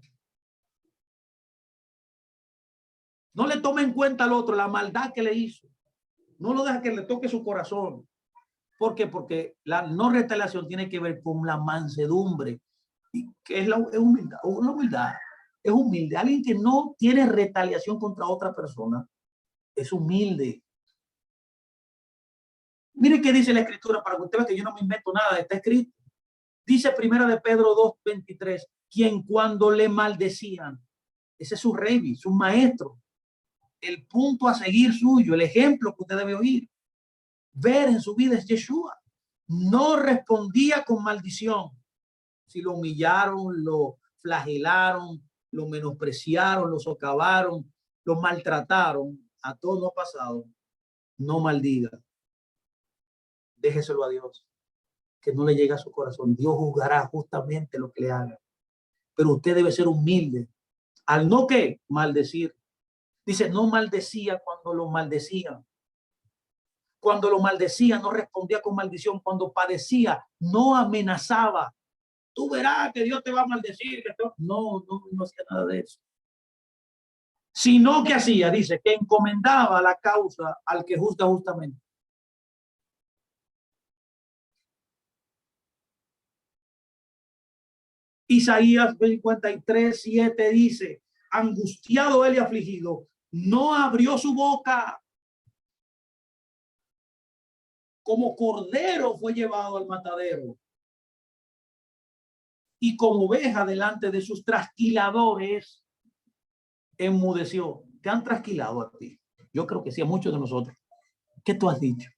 No le tome en cuenta al otro la maldad que le hizo. No lo deja que le toque su corazón. ¿Por qué? Porque la no retaliación tiene que ver con la mansedumbre, que es humildad. Una humildad es humilde. Alguien que no tiene retaliación contra otra persona es humilde. Mire qué dice la escritura para que usted vea que yo no me invento nada, está escrito. Dice primera de Pedro 2:23, quien cuando le maldecían, ese es su rey, su maestro, el punto a seguir suyo, el ejemplo que usted debe oír, ver en su vida es Yeshua. No respondía con maldición. Si lo humillaron, lo flagelaron, lo menospreciaron, lo socavaron, lo maltrataron, a todo lo pasado, no maldiga. Déjeselo a Dios, que no le llegue a su corazón. Dios juzgará justamente lo que le haga. Pero usted debe ser humilde. Al no que maldecir. Dice, no maldecía cuando lo maldecían. Cuando lo maldecía, no respondía con maldición. Cuando padecía, no amenazaba. Tú verás que Dios te va a maldecir. No hacía nada de eso. Sino que hacía, dice, que encomendaba la causa al que juzga justamente. Isaías 53:7 dice, angustiado él y afligido, no abrió su boca. Como cordero fue llevado al matadero y como oveja delante de sus trasquiladores enmudeció. ¿Te han trasquilado a ti? Yo creo que sí, a muchos de nosotros. ¿Qué tú has dicho?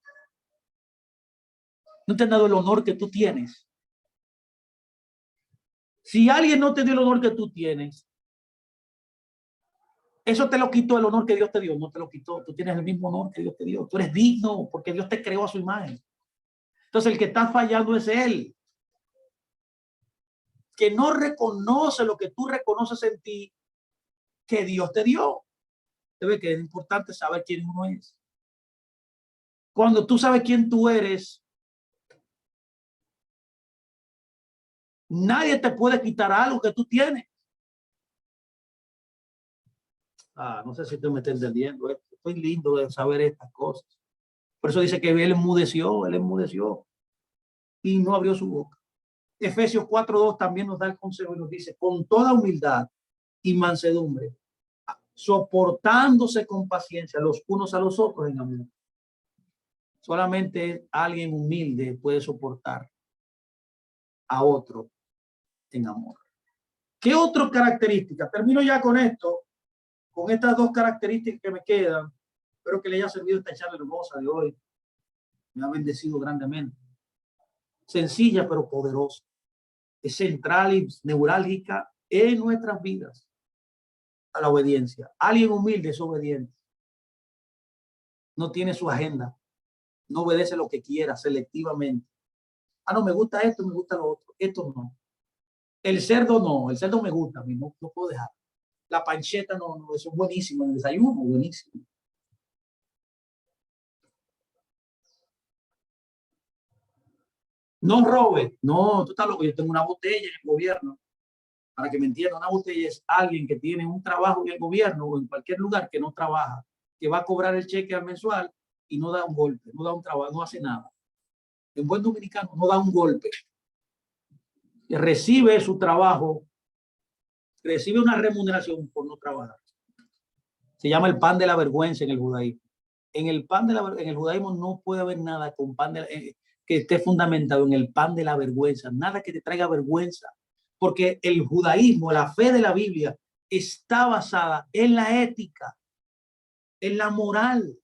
¿No te han dado el honor que tú tienes? Si alguien no te dio el honor que tú tienes, eso te lo quitó el honor que Dios te dio. No te lo quitó. Tú tienes el mismo honor que Dios te dio. Tú eres digno porque Dios te creó a su imagen. Entonces el que está fallando es él, que no reconoce lo que tú reconoces en ti, que Dios te dio. Debe que es importante saber quién uno es. Cuando tú sabes quién tú eres, nadie te puede quitar algo que tú tienes. No sé si tú me estás entendiendo. Estoy lindo de saber estas cosas. Por eso dice que él enmudeció y no abrió su boca. Efesios 4:2 también nos da el consejo y nos dice, con toda humildad y mansedumbre, soportándose con paciencia los unos a los otros en amor. Solamente alguien humilde puede soportar a otro en amor. ¿Qué otras características? Termino ya con esto, con estas dos características que me quedan. Espero que le haya servido esta charla hermosa de hoy. Me ha bendecido grandemente. Sencilla pero poderosa. Es central y neurálgica en nuestras vidas. A la obediencia. Alguien humilde es obediente. No tiene su agenda. No obedece lo que quiera selectivamente. No me gusta esto, me gusta lo otro. Esto no. El cerdo no. El cerdo me gusta. A mí no puedo dejar. La pancheta no, eso es buenísimo. El desayuno, buenísimo. No robe. No, tú estás loco. Yo tengo una botella en el gobierno. Para que me entiendan, una botella es alguien que tiene un trabajo en el gobierno o en cualquier lugar que no trabaja, que va a cobrar el cheque al mensual y no da un golpe, no da un trabajo, no hace nada. En buen dominicano no da un golpe. recibe su trabajo, recibe una remuneración por no trabajar. Se llama el pan de la vergüenza en el judaísmo. En el judaísmo no puede haber nada con pan que esté fundamentado en el pan de la vergüenza, nada que te traiga vergüenza, porque el judaísmo, la fe de la Biblia, está basada en la ética, en la moral.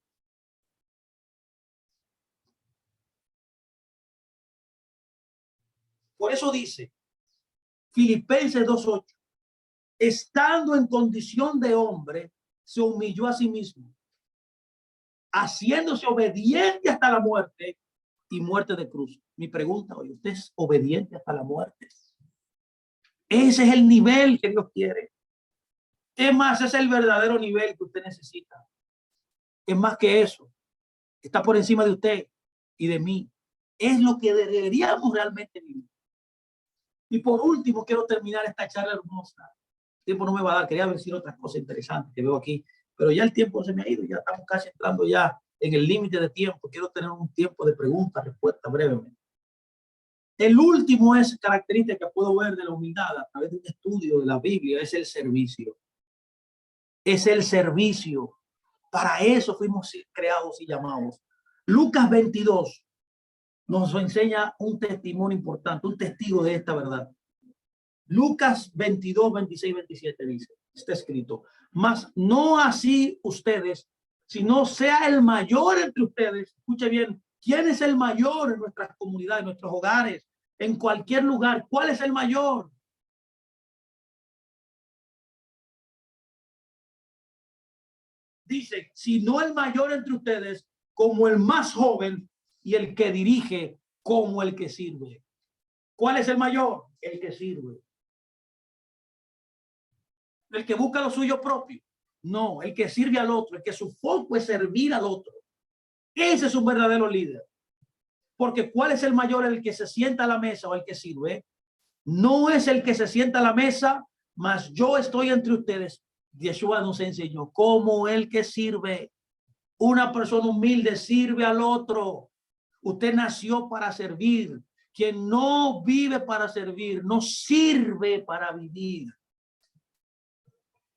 Por eso dice Filipenses 2:8, estando en condición de hombre, se humilló a sí mismo, haciéndose obediente hasta la muerte y muerte de cruz. Mi pregunta hoy, ¿usted es obediente hasta la muerte? Ese es el nivel que Dios quiere. Es más, ese es el verdadero nivel que usted necesita. Es más que eso. Está por encima de usted y de mí. Es lo que deberíamos realmente vivir. Y por último, quiero terminar esta charla hermosa. El tiempo no me va a dar. Quería decir otras cosas interesantes que veo aquí, pero ya el tiempo se me ha ido. Ya estamos casi entrando ya en el límite de tiempo. Quiero tener un tiempo de preguntas, respuestas brevemente. El último es característica que puedo ver de la humildad a través de un estudio de la Biblia, es el servicio. Es el servicio. Para eso fuimos creados y llamados. Lucas 22 nos enseña un testimonio importante, un testigo de esta verdad. Lucas 22, 26, 27 dice, está escrito, mas no así ustedes, sino sea el mayor entre ustedes. Escuche bien, ¿quién es el mayor en nuestras comunidades, en nuestros hogares, en cualquier lugar? ¿Cuál es el mayor? Dice, si no el mayor entre ustedes, como el más joven, y el que dirige como el que sirve. ¿Cuál es el mayor? El que sirve. El que busca lo suyo propio. No, el que sirve al otro, el que su foco es servir al otro. Ese es un verdadero líder. Porque ¿cuál es el mayor? El que se sienta a la mesa o el que sirve. No es el que se sienta a la mesa, mas yo estoy entre ustedes. Yeshua nos enseñó como el que sirve. Una persona humilde sirve al otro. Usted nació para servir. Quien no vive para servir, no sirve para vivir.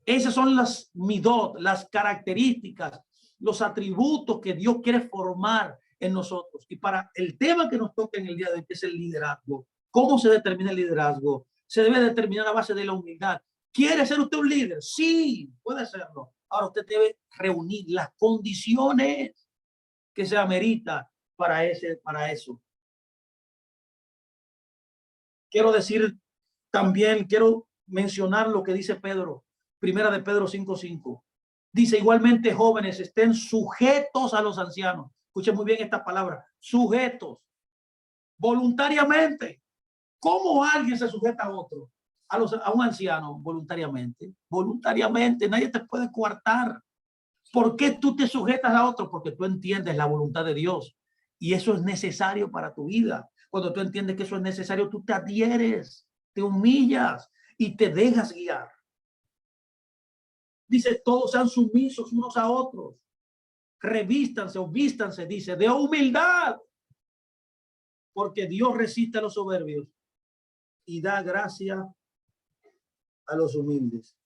Esas son las midot, las características, los atributos que Dios quiere formar en nosotros. Y para el tema que nos toca en el día de hoy, que es el liderazgo, ¿cómo se determina el liderazgo? Se debe determinar a base de la humildad. ¿Quiere ser usted un líder? Sí, puede serlo. Ahora usted debe reunir las condiciones que se amerita para eso. Quiero decir también, quiero mencionar lo que dice Pedro, primera de Pedro 5:5. Dice, igualmente jóvenes, estén sujetos a los ancianos. Escuchen muy bien esta palabra, sujetos, voluntariamente. ¿Cómo alguien se sujeta a otro? A un anciano, voluntariamente. Voluntariamente, nadie te puede coartar. ¿Por qué tú te sujetas a otro? Porque tú entiendes la voluntad de Dios. Y eso es necesario para tu vida. Cuando tú entiendes que eso es necesario, tú te adhieres, te humillas y te dejas guiar. Dice, todos sean sumisos unos a otros. Revístanse o vístanse, dice, de humildad. Porque Dios resiste a los soberbios y da gracia a los humildes.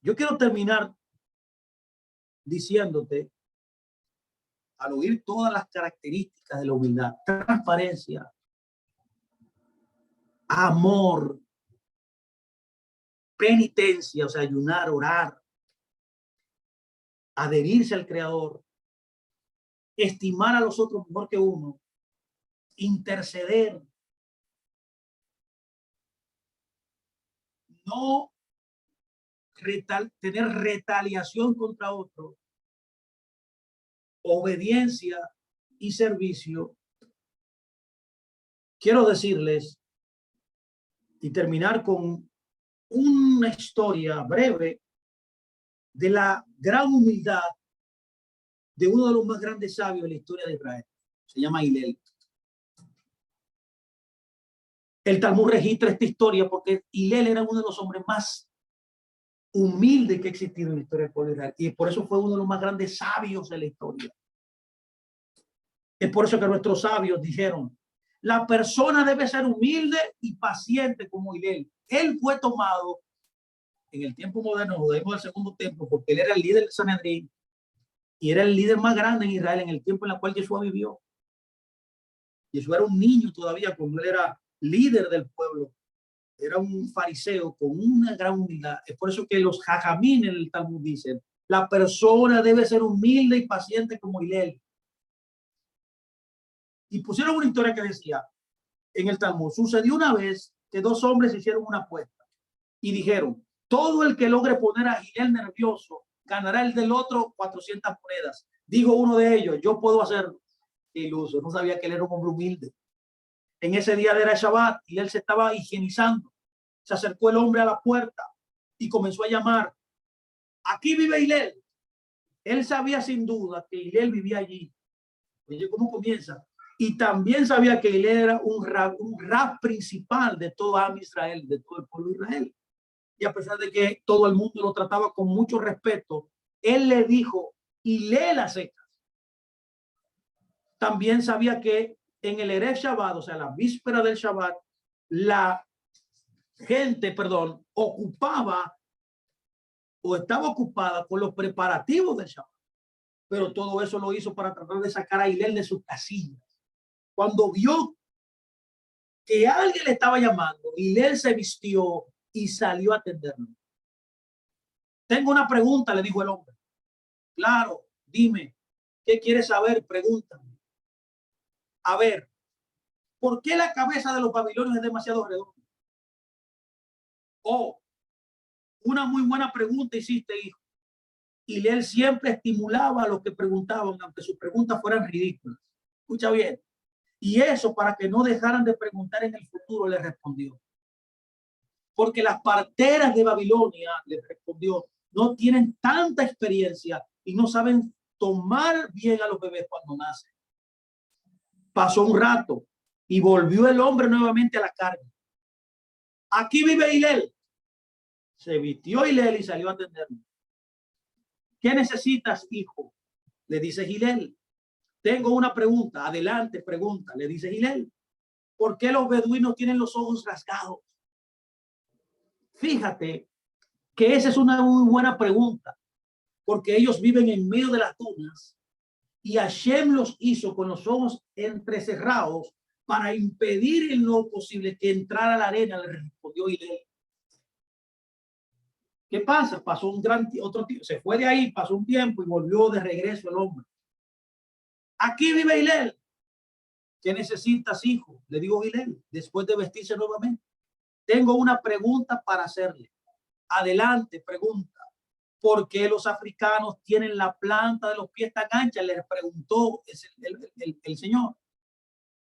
Yo quiero terminar diciéndote, al oír todas las características de la humildad, transparencia, amor, penitencia, o sea, ayunar, orar, adherirse al Creador, estimar a los otros mejor que uno, interceder, no tener retaliación contra otro, obediencia y servicio. Quiero decirles y terminar con una historia breve de la gran humildad de uno de los más grandes sabios de la historia de Israel. Se llama Hillel. El Talmud registra esta historia porque Hillel era uno de los hombres más humildes que ha existido en la historia del pueblo de Israel. Y por eso fue uno de los más grandes sabios de la historia. Es por eso que nuestros sabios dijeron, la persona debe ser humilde y paciente como Hilel. Él fue tomado en el tiempo moderno, judaísmo del segundo templo, porque él era el líder del Sanedrín y era el líder más grande en Israel en el tiempo en el cual Yeshua vivió. Yeshua era un niño todavía cuando él era líder del pueblo. Era un fariseo con una gran humildad. Es por eso que los jajamín en el Talmud dicen, la persona debe ser humilde y paciente como Hilel. Y pusieron una historia que decía en el Talmud, sucedió una vez que dos hombres hicieron una apuesta y dijeron, todo el que logre poner a Hilel nervioso ganará el del otro 400 monedas. Dijo uno de ellos, yo puedo hacerlo. Iluso, no sabía que él era un hombre humilde. En ese día era Shabbat y él se estaba higienizando. Se acercó el hombre a la puerta y comenzó a llamar, aquí vive Hilel. Él sabía sin duda que Hilel vivía allí. Oye, ¿cómo comienza? Y también sabía que Hilel era un rab principal de todo Am Israel, de todo el pueblo de Israel. Y a pesar de que todo el mundo lo trataba con mucho respeto, él le dijo, Hilel a secas. También sabía que en el Erev Shabbat, o sea, la víspera del Shabbat, la gente, perdón, ocupaba o estaba ocupada con los preparativos del Shabbat. Pero todo eso lo hizo para tratar de sacar a Hilel de sus casillas. Cuando vio que alguien le estaba llamando, Hilel se vistió y salió a atenderlo. Tengo una pregunta, le dijo el hombre. Claro, dime, ¿qué quieres saber? Pregúntame. A ver, ¿por qué la cabeza de los babilonios es demasiado redonda? Oh, una muy buena pregunta hiciste, hijo. Y él siempre estimulaba a los que preguntaban, aunque sus preguntas fueran ridículas. Escucha bien. Y eso para que no dejaran de preguntar en el futuro, le respondió. Porque las parteras de Babilonia, le respondió, no tienen tanta experiencia y no saben tomar bien a los bebés cuando nacen. Pasó un rato y volvió el hombre nuevamente a la carga. Aquí vive Hilel. Se vistió Hilel y salió a atenderlo. ¿Qué necesitas, hijo? Le dice Hilel. Tengo una pregunta. Adelante, pregunta. Le dice Hilel. ¿Por qué los beduinos tienen los ojos rasgados? Fíjate que esa es una muy buena pregunta, porque ellos viven en medio de las dunas y Hashem los hizo con los ojos entrecerrados para impedir en lo posible que entrara a la arena. Le respondió Hilel. ¿Qué pasa? Pasó un gran otro tiempo, se fue de ahí, pasó un tiempo y volvió de regreso el hombre. Aquí vive Hilel. ¿Qué necesitas, hijo? Le digo Hilel, después de vestirse nuevamente. Tengo una pregunta para hacerle. Adelante, pregunta. ¿Por qué los africanos tienen la planta de los pies tan ancha? Le preguntó el señor.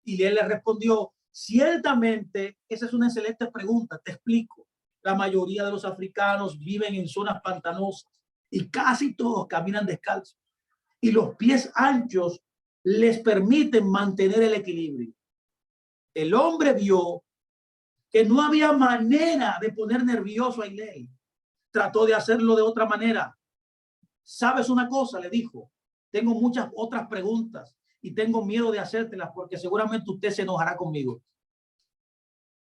Y él le respondió, ciertamente, esa es una excelente pregunta, te explico. La mayoría de los africanos viven en zonas pantanosas y casi todos caminan descalzos. Y los pies anchos les permiten mantener el equilibrio. El hombre vio que no había manera de poner nervioso a Hilel. Trató de hacerlo de otra manera. ¿Sabes una cosa? Le dijo. Tengo muchas otras preguntas y tengo miedo de hacértelas porque seguramente usted se enojará conmigo.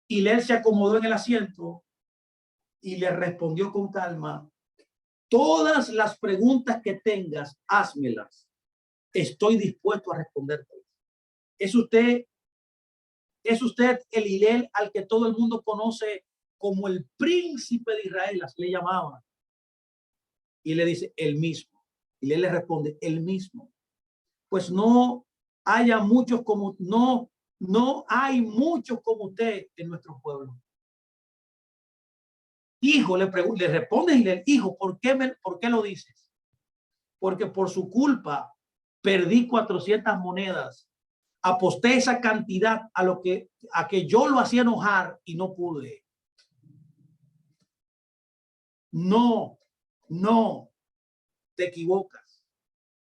Hilel se acomodó en el asiento y le respondió con calma. Todas las preguntas que tengas, házmelas. Estoy dispuesto a responderte. ¿Es usted el Hilel al que todo el mundo conoce como el príncipe de Israel, así le llamaban? Y le dice, el mismo. Y él le responde, el mismo. Pues no haya muchos como, no hay muchos como usted en nuestro pueblo. Hijo, le responde y le hijo, ¿por qué lo dices? Porque por su culpa perdí 400 monedas. Aposté esa cantidad a que yo lo hacía enojar y no pude. No, te equivocas.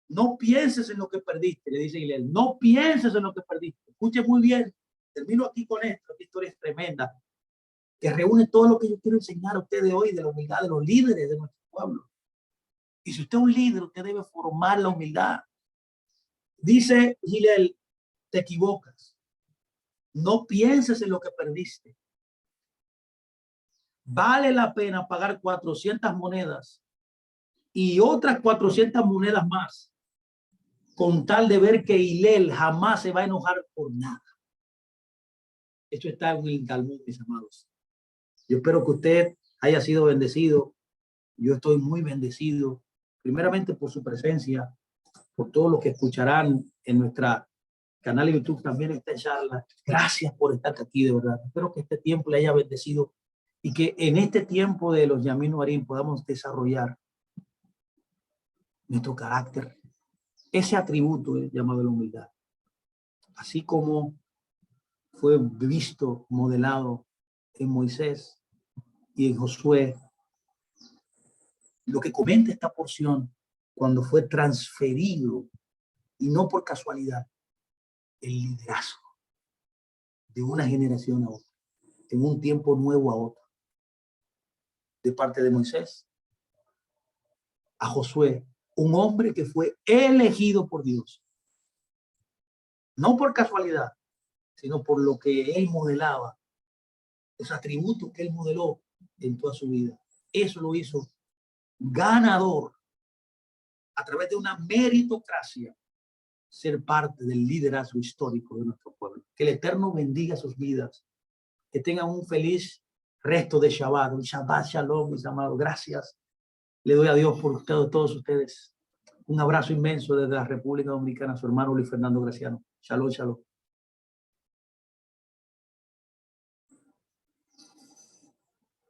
No pienses en lo que perdiste, le dice Hilel. No pienses en lo que perdiste. Escuche muy bien. Termino aquí con esto. Esta historia es tremenda, que reúne todo lo que yo quiero enseñar a ustedes hoy de la humildad de los líderes de nuestro pueblo. Y si usted es un líder, usted debe formar la humildad. Dice Hilel, te equivocas. No pienses en lo que perdiste. Vale la pena pagar 400 monedas y otras 400 monedas más con tal de ver que Hillel jamás se va a enojar por nada. Esto está en el Talmud, mis amados. Yo espero que usted haya sido bendecido. Yo estoy muy bendecido, primeramente por su presencia, por todo lo que escucharán en nuestra canal de YouTube, también esta charla. Gracias por estar aquí, de verdad. Espero que este tiempo le haya bendecido y que en este tiempo de los Yamin Noarim podamos desarrollar nuestro carácter, ese atributo llamado la humildad. Así como fue visto, modelado en Moisés y en Josué, lo que comenta esta porción cuando fue transferido, y no por casualidad, el liderazgo de una generación a otra, en un tiempo nuevo a otro, de parte de Moisés a Josué, un hombre que fue elegido por Dios, no por casualidad, sino por lo que él modelaba, los atributos que él modeló en toda su vida. Eso lo hizo ganador a través de una meritocracia, ser parte del liderazgo histórico de nuestro pueblo. Que el Eterno bendiga sus vidas, que tengan un feliz resto de Shabbat, un Shabbat Shalom, mis amados. Gracias. Le doy a Dios por ustedes, todos ustedes. Un abrazo inmenso desde la República Dominicana, su hermano Luis Fernando Graciano. Shalom, shalom.